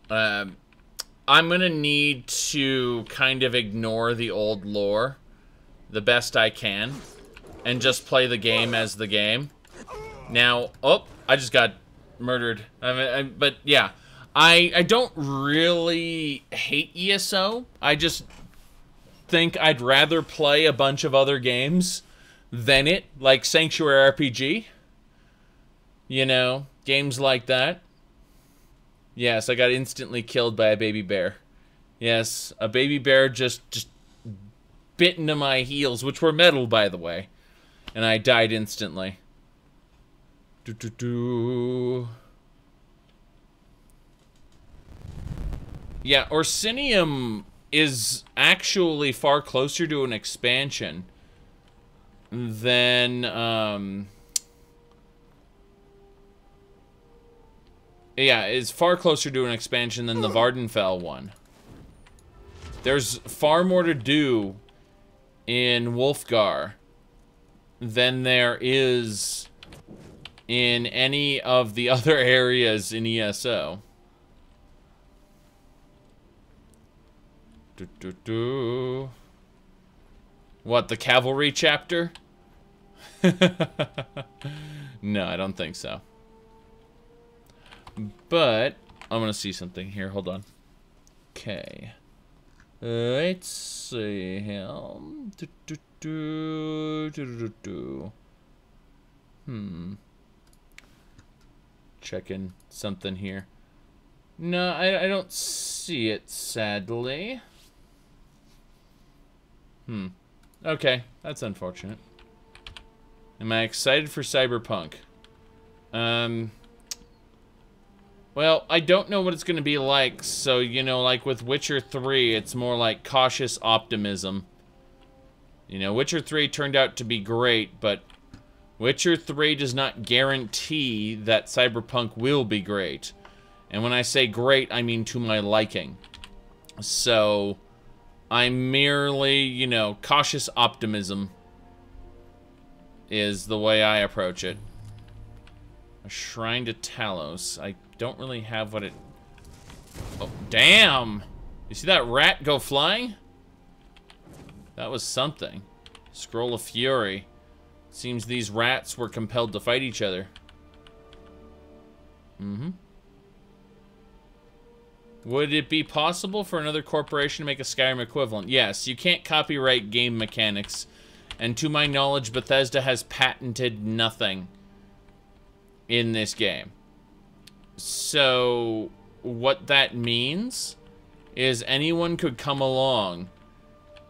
I'm gonna need to kind of ignore the old lore the best I can and just play the game as the game. Now, oh, I just got murdered. But yeah, I don't really hate ESO. I just think I'd rather play a bunch of other games than it, like Sanctuary RPG. You know, games like that. Yes, I got instantly killed by a baby bear. Yes, a baby bear just bit into my heels, which were metal, by the way. And I died instantly. Yeah, Orsinium is actually far closer to an expansion than, yeah, it's far closer to an expansion than the Vardenfell one. There's far more to do in Wolfgar than there is in any of the other areas in ESO. What, the cavalry chapter? No, I don't think so. But I'm gonna see something here. Hold on. Okay. Let's see him. Checking something here. No, I don't see it, sadly. Okay, that's unfortunate. Am I excited for Cyberpunk? Well, I don't know what it's going to be like, so, you know, like with Witcher 3, it's more like cautious optimism. You know, Witcher 3 turned out to be great, but Witcher 3 does not guarantee that Cyberpunk will be great. And when I say great, I mean to my liking. So, I'm merely, you know, cautious optimism is the way I approach it. A shrine to Talos. I don't really have what it... Oh, damn! You see that rat go flying? That was something. Scroll of Fury. Seems these rats were compelled to fight each other. Would it be possible for another corporation to make a Skyrim equivalent? Yes, you can't copyright game mechanics. And to my knowledge, Bethesda has patented nothing in this game. So, what that means is anyone could come along,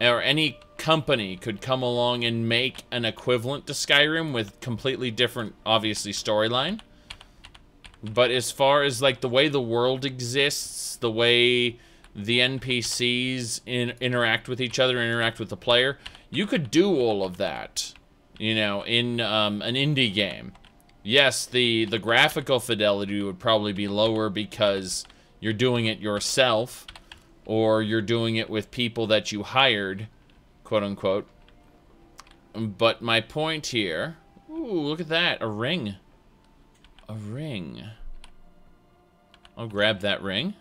or any company could come along and make an equivalent to Skyrim with completely different, obviously, storyline. But as far as, like, the way the world exists, the way the NPCs interact with each other, interact with the player, you could do all of that, you know, in an indie game. Yes, the graphical fidelity would probably be lower because you're doing it yourself, or you're doing it with people that you hired, quote-unquote. But my point here... Ooh, look at that, a ring. A ring. I'll grab that ring.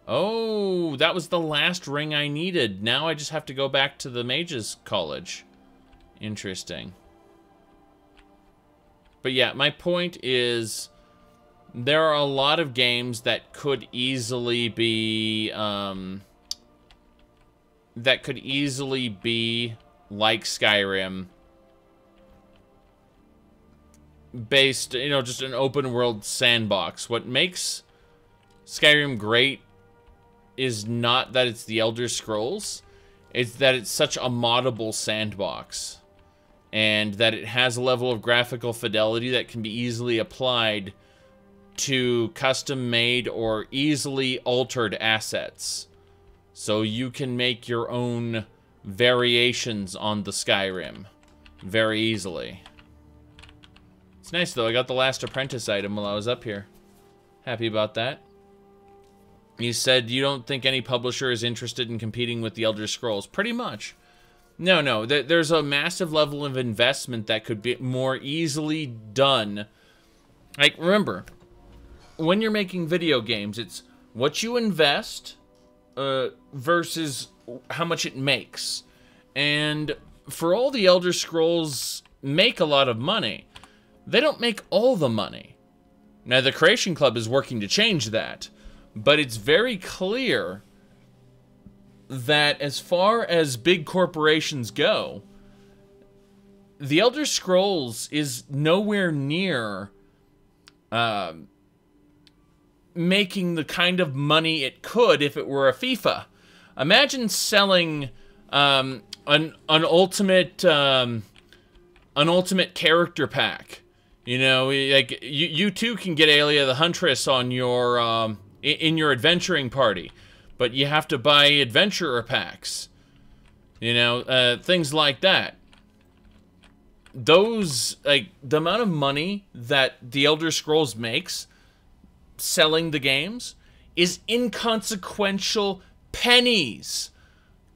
Oh, that was the last ring I needed. Now I just have to go back to the Mages College. Interesting. But yeah, my point is, there are a lot of games that could easily be, like Skyrim, based, you know, just an open world sandbox. What makes Skyrim great is not that it's the Elder Scrolls, it's that it's such a moddable sandbox. And that it has a level of graphical fidelity that can be easily applied to custom-made or easily altered assets. So you can make your own variations on the Skyrim very easily. It's nice, though. I got the last apprentice item while I was up here. Happy about that. You said you don't think any publisher is interested in competing with the Elder Scrolls. Pretty much. No, there's a massive level of investment that could be more easily done. Like, remember, when you're making video games, it's what you invest versus how much it makes. And for all the Elder Scrolls make a lot of money, they don't make all the money. Now, the Creation Club is working to change that, but it's very clear that as far as big corporations go, The Elder Scrolls is nowhere near making the kind of money it could if it were a FIFA. Imagine selling an ultimate character pack. You know, like you too can get Aelia the Huntress on your in your adventuring party, but you have to buy adventurer packs. You know, things like that. Those, like, the amount of money that The Elder Scrolls makes selling the games is inconsequential pennies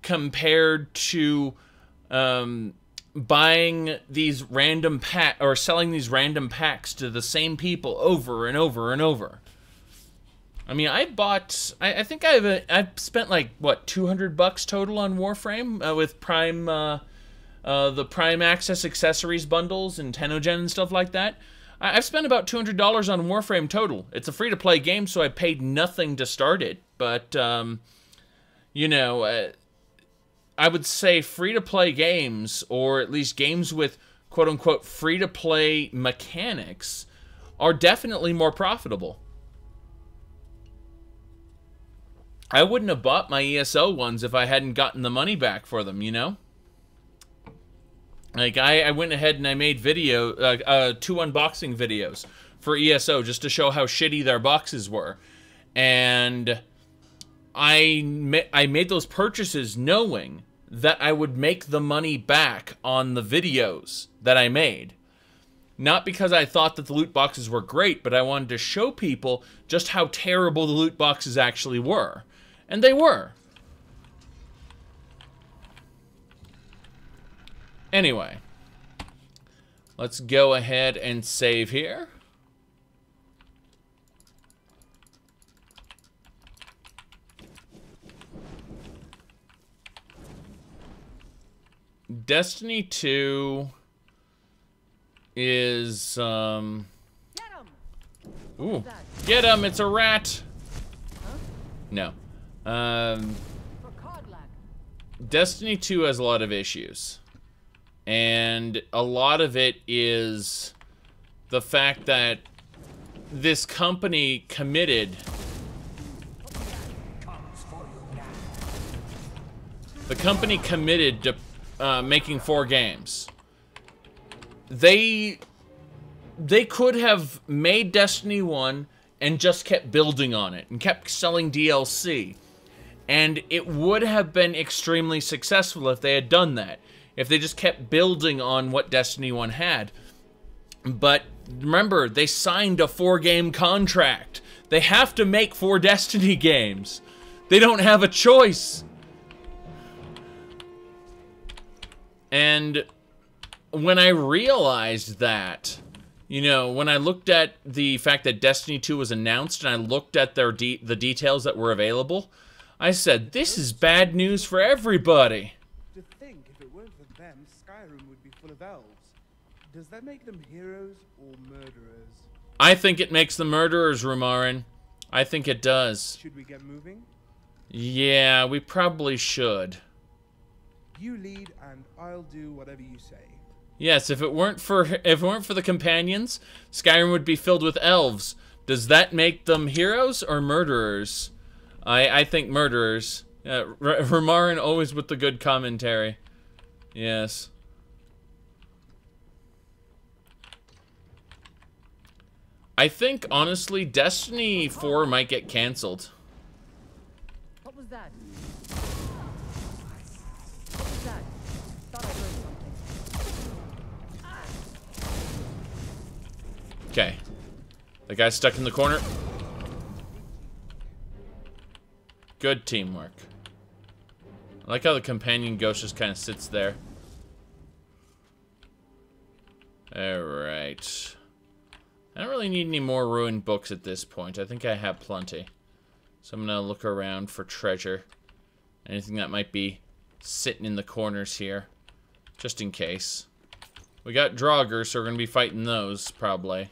compared to buying these random or selling these random packs to the same people over and over and over. I mean, I think I've spent like what, $200 total on Warframe with Prime the Prime Access accessories bundles and Tenogen and stuff like that. I've spent about $200 on Warframe total. It's a free-to-play game, so I paid nothing to start it. But, you know, I would say free-to-play games, or at least games with quote-unquote free-to-play mechanics, are definitely more profitable. I wouldn't have bought my ESO ones if I hadn't gotten the money back for them, you know? Like, I went ahead and I made two unboxing videos for ESO just to show how shitty their boxes were. And I made those purchases knowing that I would make the money back on the videos that I made. Not because I thought that the loot boxes were great, but I wanted to show people just how terrible the loot boxes actually were. And they were. Anyway, let's go ahead and save here. Destiny 2 is, Ooh, get him, it's a rat! No. Destiny 2 has a lot of issues. And a lot of it is the fact that this company committed. The company committed to making 4 games. They could have made Destiny 1 and just kept building on it and kept selling DLC. And it would have been extremely successful if they had done that. If they just kept building on what Destiny 1 had. But remember, they signed a 4-game contract. They have to make 4 Destiny games. They don't have a choice. And when I realized that, you know, when I looked at the fact that Destiny 2 was announced and I looked at the details that were available, I said, this is bad news for everybody. To think, if it weren't for them, Skyrim would be full of elves. Does that make them heroes or murderers? I think it makes them murderers, Rumarin. I think it does. Should we get moving? Yeah, we probably should. You lead, and I'll do whatever you say. Yes, if it weren't for the companions, Skyrim would be filled with elves. Does that make them heroes or murderers? I think murderers. Rumarin always with the good commentary. Yes. I think, honestly, Destiny 4 might get cancelled. What was that? What was that? Thought I heard something. Okay. The guy's stuck in the corner. Good teamwork. I like how the companion ghost just kind of sits there. Alright. I don't really need any more ruined books at this point. I think I have plenty. So I'm going to look around for treasure. Anything that might be sitting in the corners here. Just in case. We got Draugr, so we're going to be fighting those, probably.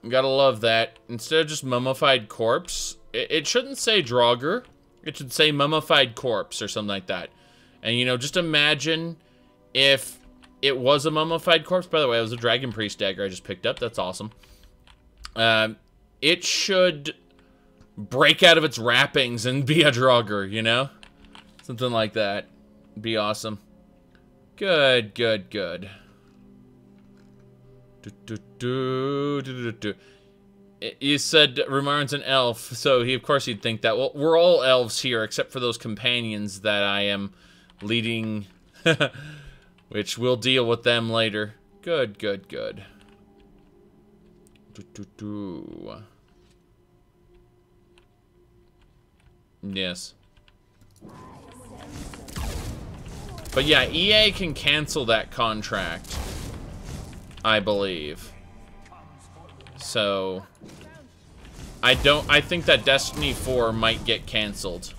Gotta love that. Instead of just mummified corpse, it shouldn't say Draugr. It should say mummified corpse or something like that. And, you know, just imagine if it was a mummified corpse. By the way, it was a Dragon Priest dagger I just picked up. That's awesome. It should break out of its wrappings and be a Draugr, you know? Something like that. Be awesome. Good, good, good. You said Rumarn's an elf, so of course he'd think that. Well, we're all elves here, except for those companions that I am leading, which we'll deal with them later. Good, good, good. Yes. But yeah, EA can cancel that contract, I believe. So I think that Destiny 4 might get canceled.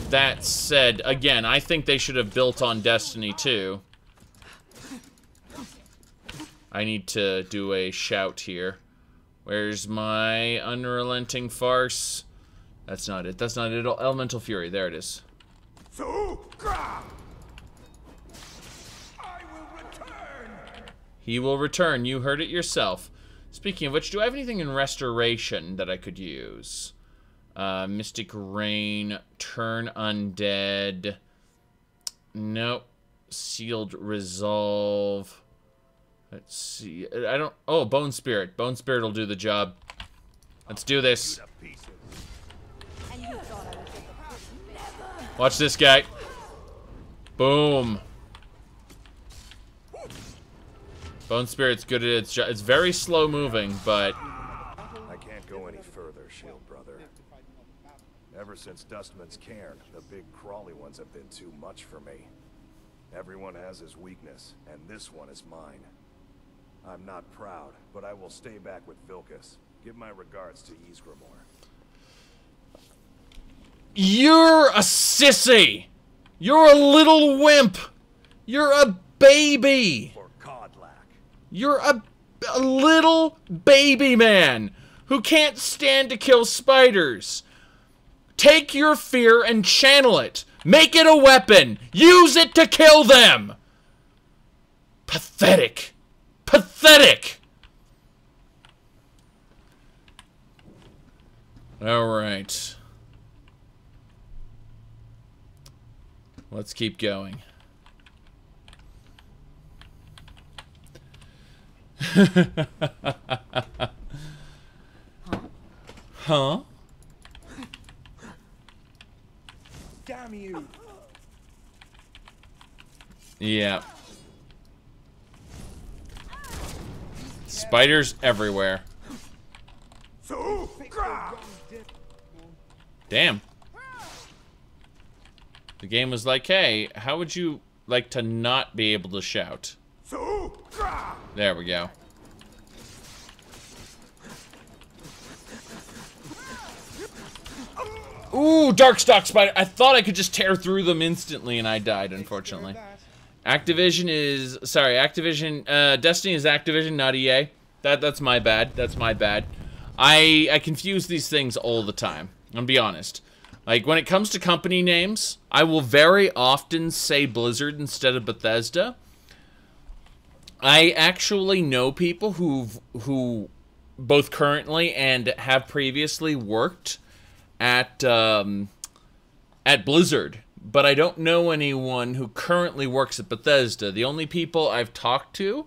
That said, again, I think they should have built on Destiny 2. I need to do a shout here. Where's my unrelenting farce? That's not it. That's not it. Elemental Fury. There it is. He will return. You heard it yourself. Speaking of which, do I have anything in Restoration that I could use? Mystic Rain, Turn Undead. Nope. Sealed Resolve. Let's see. I don't... Oh, Bone Spirit. Bone Spirit will do the job. Let's do this. Watch this guy. Boom. Bone Spirit's good at its job. It's very slow moving, but... I can't go any further, Shield Brother. Ever since Dustman's Cairn, the big crawly ones have been too much for me. Everyone has his weakness, and this one is mine. I'm not proud, but I will stay back with Vilkas. Give my regards to Ysgramor. You're a sissy! You're a little wimp! You're a baby! You're a little baby man who can't stand to kill spiders. Take your fear and channel it. Make it a weapon. Use it to kill them. Pathetic. Pathetic. All right. Let's keep going. Huh? Damn you. Yeah. Spiders everywhere. Damn. The game was like, hey, how would you like to not be able to shout? There we go. Ooh, Darkstalk Spider. I thought I could just tear through them instantly, and I died, unfortunately. Activision is... Sorry, Activision... Destiny is Activision, not EA. That's my bad. That's my bad. I confuse these things all the time. I'm gonna be honest. Like, when it comes to company names, I will very often say Blizzard instead of Bethesda. I actually know people who both currently and have previously worked at Blizzard, but I don't know anyone who currently works at Bethesda. The only people I've talked to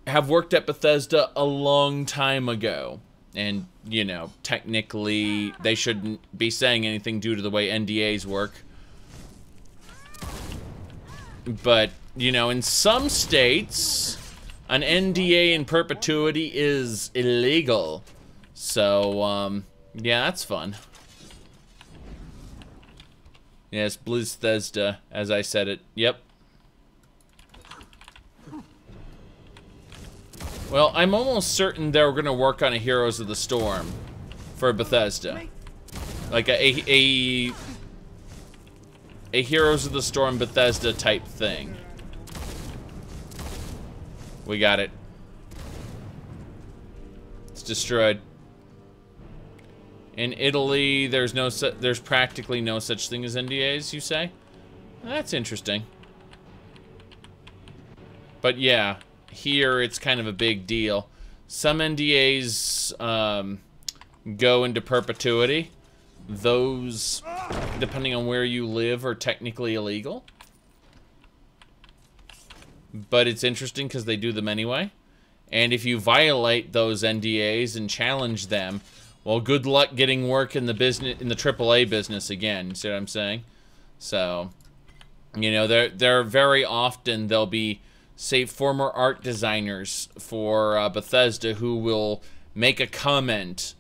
have worked at Bethesda a long time ago. And, you know, technically they shouldn't be saying anything due to the way NDAs work. But, you know, in some states, an NDA in perpetuity is illegal. So, yeah, that's fun. Yes, Blizzthesda, as I said it. Yep. Well, I'm almost certain they're going to work on a Heroes of the Storm for Bethesda. Like a Heroes of the Storm Bethesda type thing. We got it. It's destroyed. In Italy, there's practically no such thing as NDAs, you say? That's interesting. But yeah, here it's kind of a big deal. Some NDAs go into perpetuity. Those, depending on where you live, are technically illegal. But it's interesting because they do them anyway. And if you violate those NDAs and challenge them, well, good luck getting work in the business, in the AAA business again. You see what I'm saying? So, you know, they're very often, there'll be, say, former art designers for Bethesda who will make a comment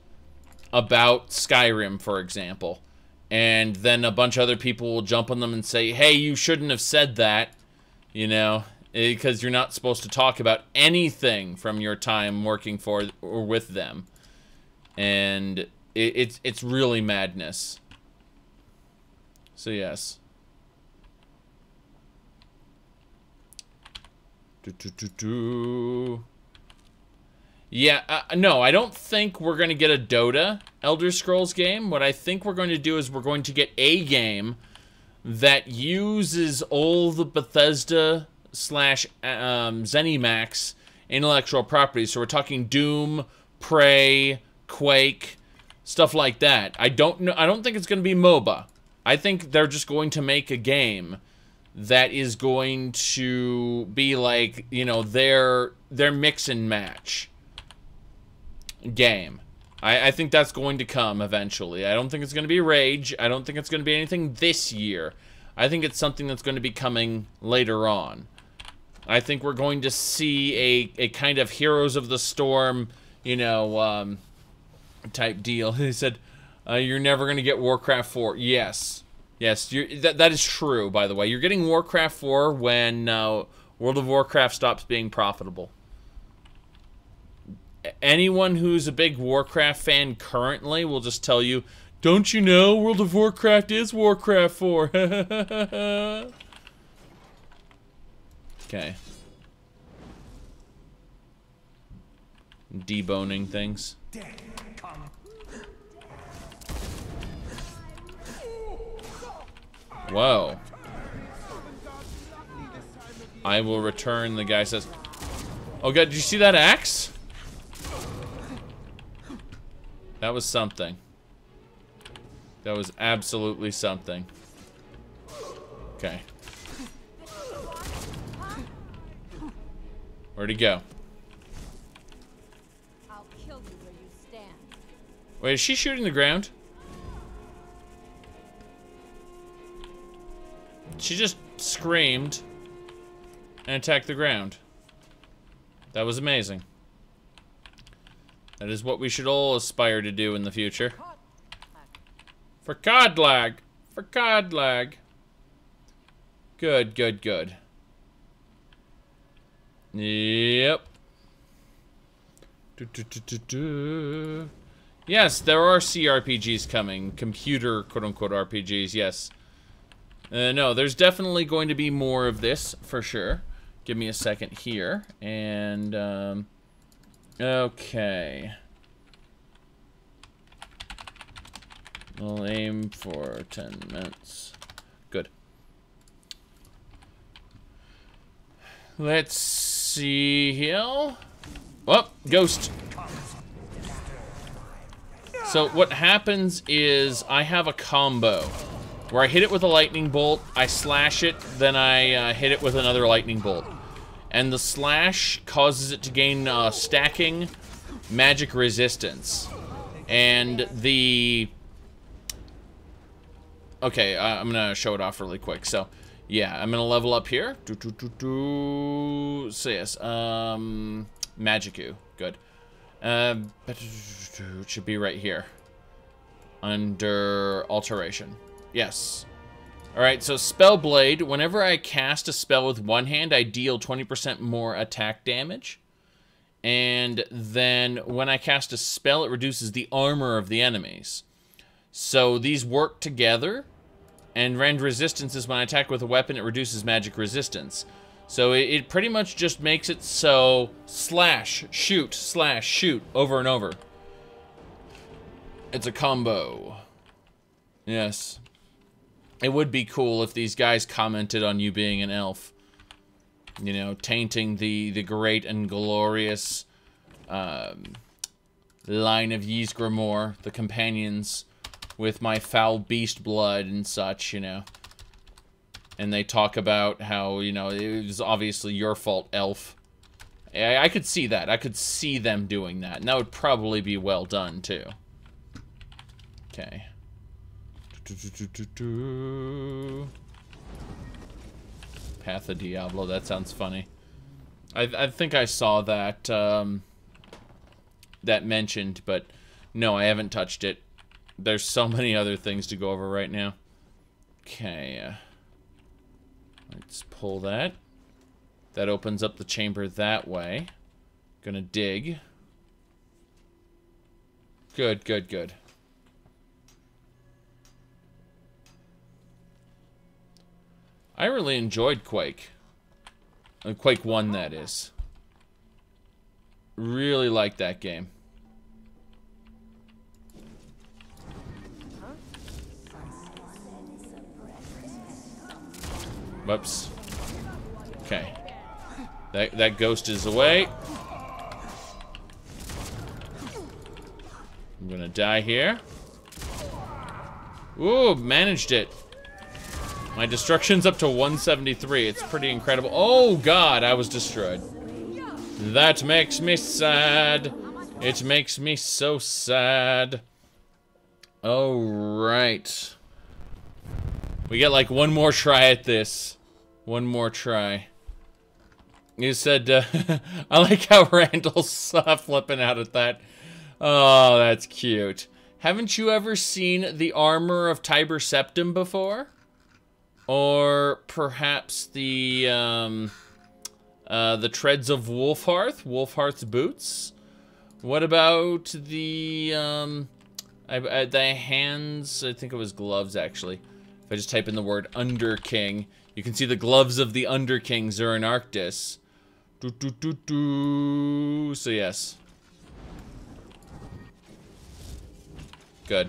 about Skyrim, for example. And then a bunch of other people will jump on them and say, hey, you shouldn't have said that, you know, because you're not supposed to talk about anything from your time working for or with them. And it's really madness. So yes. Yeah, no, I don't think we're going to get a Dota Elder Scrolls game. What I think we're going to do is we're going to get a game that uses all the Bethesda / ZeniMax intellectual properties. So we're talking Doom, Prey, Quake, stuff like that. I don't think it's going to be MOBA. I think they're just going to make a game that is going to be like, you know, their mix and match game. I think that's going to come eventually. I don't think it's going to be Rage. I don't think it's going to be anything this year. I think it's something that's going to be coming later on. I think we're going to see a kind of Heroes of the Storm, you know, type deal. He said, you're never going to get Warcraft 4. Yes. Yes, that is true, by the way. You're getting Warcraft 4 when World of Warcraft stops being profitable. Anyone who's a big Warcraft fan currently will just tell you, don't you know World of Warcraft is Warcraft 4? Okay. Deboning things. Whoa. I will return, the guy says. Oh god, did you see that axe? That was something. That was absolutely something. Okay. Where'd he go? I'll kill you where you stand. Wait, is she shooting the ground? She just screamed and attacked the ground. That was amazing. That is what we should all aspire to do in the future. For COD lag. For COD lag. Good, good, good. Yep. Yes, there are CRPGs coming. Computer, quote-unquote, RPGs, yes. No, there's definitely going to be more of this, for sure. Give me a second here. And, okay. We'll aim for 10 minutes. Good. Let's see here. Oh, ghost. So what happens is I have a combo where I hit it with a lightning bolt, I slash it, then I hit it with another lightning bolt. And the slash causes it to gain stacking magic resistance. And the... Okay, I'm gonna show it off really quick. So, yeah, I'm gonna level up here. So yes, Magicu, good. It should be right here. Under alteration. Yes. Alright, so Spellblade, whenever I cast a spell with one hand, I deal 20% more attack damage. And then when I cast a spell, it reduces the armor of the enemies. So these work together, and rend resistance is when I attack with a weapon, it reduces magic resistance. So it pretty much just makes it so slash, shoot over and over. It's a combo. Yes. It would be cool if these guys commented on you being an elf. You know, tainting the great and glorious line of Ysgramor, the companions, with my foul beast blood and such, you know. And they talk about how, you know, it was obviously your fault, elf. I could see that. I could see them doing that. And that would probably be well done, too. Okay. Path of Diablo, that sounds funny. I think I saw that, that mentioned, but no, I haven't touched it. There's so many other things to go over right now. Okay, let's pull that. That opens up the chamber that way. Gonna dig. Good, good, good. I really enjoyed Quake. Quake 1, that is. Really liked that game. Whoops. Okay. That ghost is away. I'm gonna die here. Ooh, managed it. My destruction's up to 173. It's pretty incredible. Oh god, I was destroyed. That makes me sad. It makes me so sad. Alright. We get like one more try at this. One more try. You said, I like how Randall's flipping out at that. Oh, that's cute. Haven't you ever seen the armor of Tiber Septim before? Or perhaps the treads of Wolfhearth? Wolfhearth's boots? What about the hands? I think it was gloves, actually. If I just type in the word Underking, you can see the gloves of the Underking Zuranarctis. So yes. Good.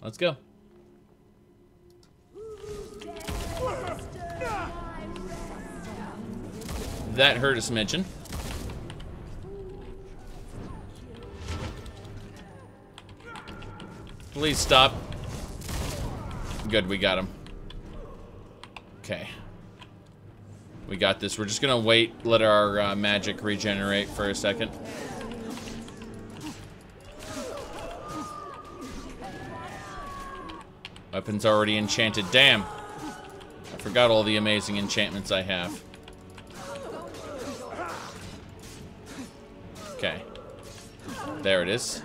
Let's go. That hurt a smidgen. Please stop. Good, we got him. Okay. We got this. We're just gonna wait, let our magic regenerate for a second. Weapon's already enchanted. Damn. I forgot all the amazing enchantments I have. Okay. There it is.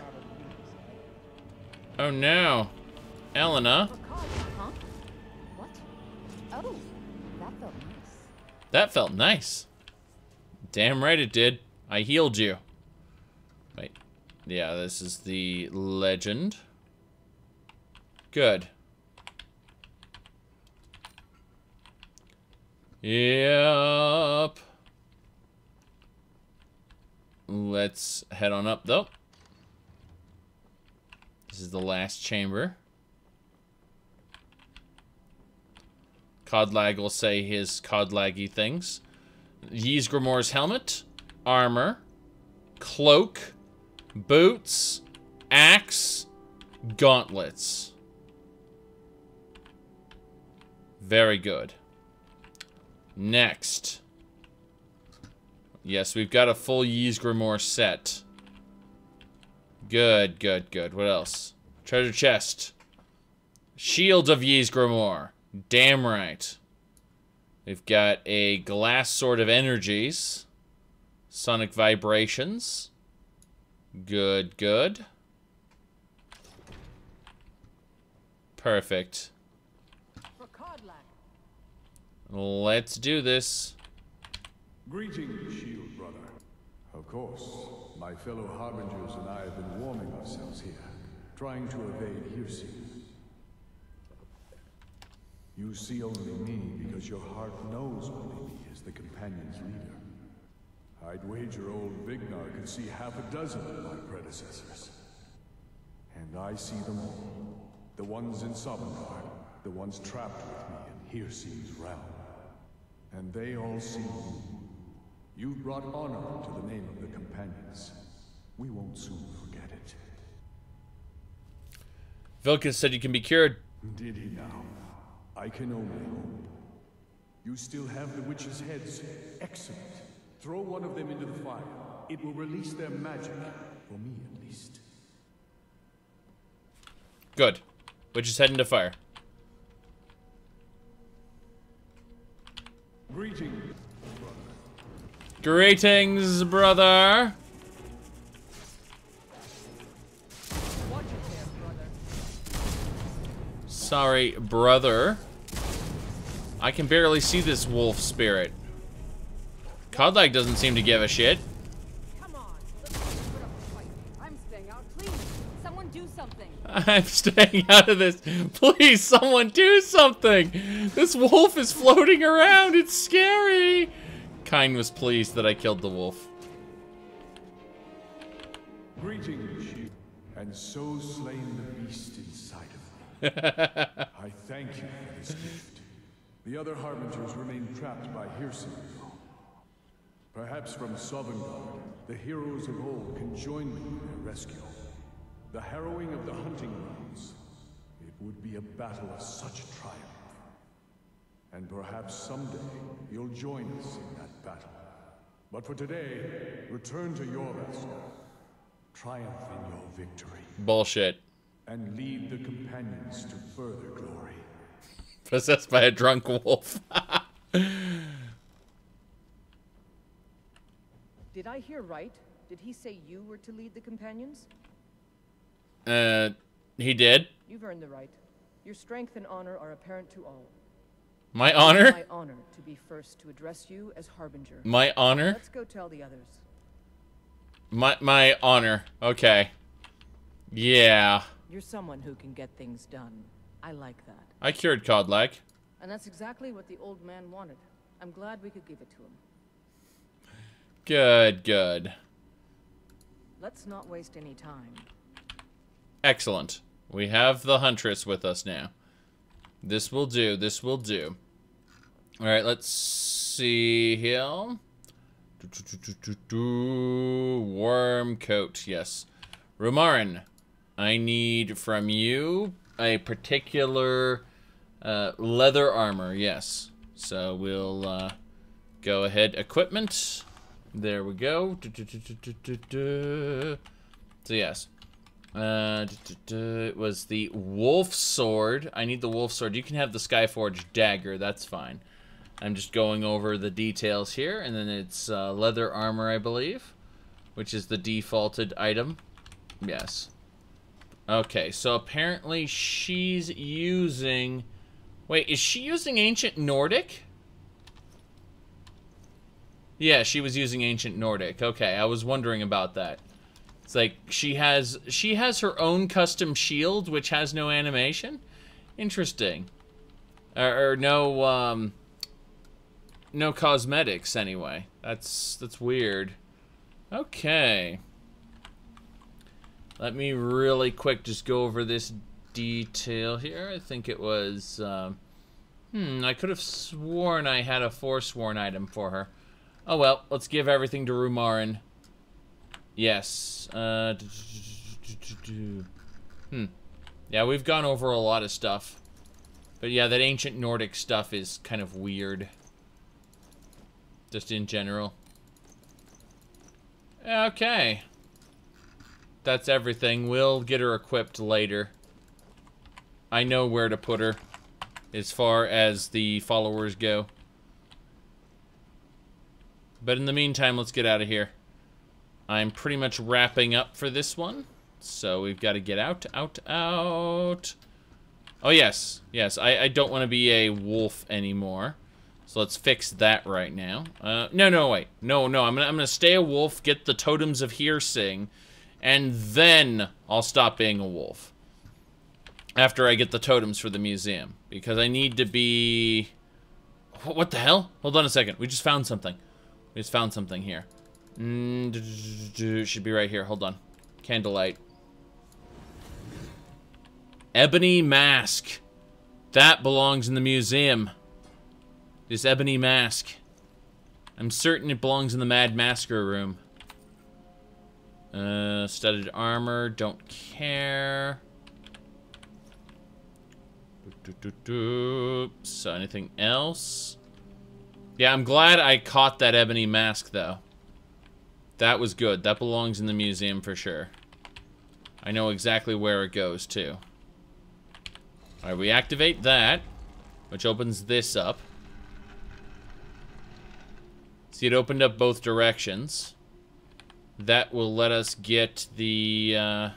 Oh no. Elena. Huh? What? Oh, that felt nice. That felt nice. Damn right it did. I healed you. Wait. Yeah, this is the legend. Good. Yep. Let's head on up, though. This is the last chamber. Codlag will say his codlaggy things. Ysgramor's helmet, armor, cloak, boots, axe, gauntlets. Very good. Next. Yes, we've got a full Ysgramor set. Good, good, good. What else? Treasure chest. Shield of Ysgramor. Damn right. We've got a glass sword of energies. Sonic vibrations. Good, good. Perfect. Let's do this. Greetings, shield brother. Of course, my fellow harbingers and I have been warming ourselves here, trying to evade Hirsi. You see only me because your heart knows only me as the companion's leader. I'd wager old Vignar could see half a dozen of my predecessors. And I see them all. The ones in Sovngarde, the ones trapped with me in Hircim's realm. And they all see you. You've brought honor to the name of the companions. We won't soon forget it. Vilkas said you can be cured. Did he now? I can only hope. You still have the witches' heads. Excellent. Throw one of them into the fire. It will release their magic. For me, at least. Good. Witch's head into fire. Greetings, brother. Greetings, brother. Watch it there, brother. Sorry, brother. I can barely see this wolf spirit. Codlag doesn't seem to give a shit. Come on, let's put up a fight. I'm staying out. Please, someone do something. I'm staying out of this. Please, someone do something. This wolf is floating around. It's scary. Kine was pleased that I killed the wolf. Greetings, sheep, and so slain the beast inside of me. I thank you for this gift. The other harbingers remain trapped by Hircim. Perhaps from Sovngarde, the heroes of old can join me in their rescue. The harrowing of the hunting grounds. It would be a battle of such triumph. And perhaps someday you'll join us in that battle. But for today, return to your vessel. Triumph in your victory. Bullshit. And lead the companions to further glory. Possessed by a drunk wolf. Did I hear right? Did he say you were to lead the companions? He did. You've earned the right. Your strength and honor are apparent to all. My honor? My honor to be first to address you as Harbinger. My honor? Let's go tell the others. My honor. Okay. Yeah. You're someone who can get things done. I like that. I cured Codlag. And that's exactly what the old man wanted. I'm glad we could give it to him. Good, good. Let's not waste any time. Excellent. We have the Huntress with us now. This will do, this will do. Alright, let's see here. Worm coat, yes. Rumarin, I need from you a particular leather armor, yes. So we'll go ahead. Equipment. There we go. So yes. It was the wolf sword. I need the wolf sword. You can have the Skyforged dagger. That's fine. I'm just going over the details here. And then it's leather armor, I believe. Which is the defaulted item. Yes. Okay, so apparently she's using... Wait, is she using Ancient Nordic? Yeah, she was using Ancient Nordic. Okay, I was wondering about that. It's like she has her own custom shield, which has no animation. Interesting. Or no no cosmetics anyway. That's weird. Okay. Let me really quick just go over this detail here. I think it was I could have sworn I had a Forsworn item for her. Oh well, let's give everything to Rumarin. Yes. Yeah, we've gone over a lot of stuff. But yeah, that Ancient Nordic stuff is kind of weird. Just in general. Okay. That's everything. We'll get her equipped later. I know where to put her as far as the followers go. But in the meantime, let's get out of here. I'm pretty much wrapping up for this one. So we've got to get out. Oh, yes. Yes, I don't want to be a wolf anymore. So let's fix that right now. No, wait. No, I'm gonna stay a wolf, get the totems of Hircim, and then I'll stop being a wolf. after I get the totems for the museum. Because I need to be... What the hell? Hold on a second. We just found something. We just found something here. It should be right here. Hold on. Candlelight. Ebony mask. That belongs in the museum. This ebony mask. I'm certain it belongs in the Mad Masker room. Studded armor. Don't care. So anything else? Yeah, I'm glad I caught that ebony mask, though. That was good. That belongs in the museum for sure. I know exactly where it goes, too. Alright, we activate that, which opens this up. See, it opened up both directions. That will let us get the,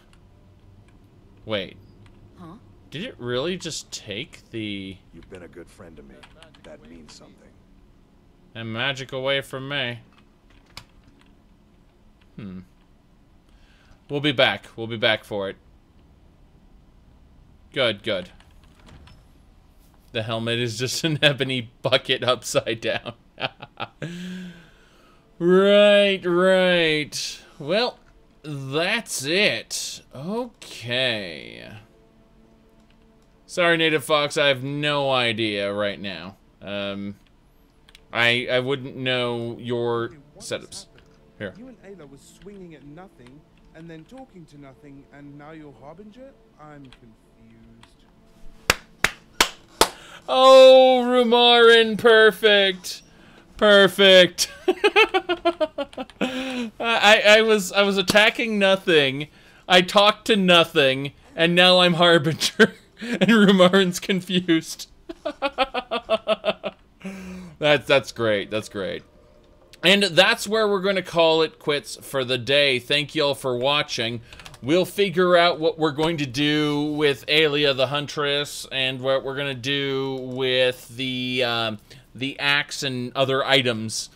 Wait. Huh? Did it really just take the... You've been a good friend to me. That means something. And magic away from me. We'll be back. We'll be back for it. Good, good. The helmet is just an ebony bucket upside down. Right, right. Well, that's it. Okay. Sorry, Native Fox, I have no idea right now. I wouldn't know your setups. Here. You and Ayla was swinging at nothing, and then talking to nothing, and now you're Harbinger? I'm confused. Oh, Rumarin, perfect. Perfect. I was attacking nothing. I talked to nothing, and now I'm Harbinger, and Rumarin's confused. That's great. That's great. And that's where we're going to call it quits for the day. Thank you all for watching. We'll figure out what we're going to do with Aelia the Huntress and what we're going to do with the axe and other items.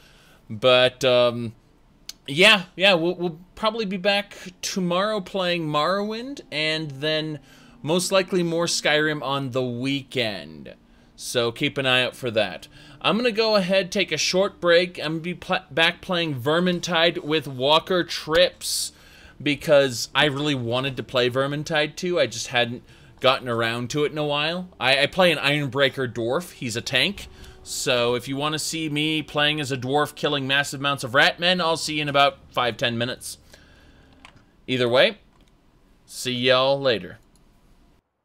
But, yeah, we'll probably be back tomorrow playing Morrowind, and then most likely more Skyrim on the weekend. So keep an eye out for that. I'm going to go ahead, take a short break. I'm going to be back playing Vermintide with Walker Trips, because I really wanted to play Vermintide 2. I just hadn't gotten around to it in a while. I play an Ironbreaker Dwarf. He's a tank. So if you want to see me playing as a dwarf killing massive amounts of ratmen, I'll see you in about 5-10 minutes. Either way, see y'all later.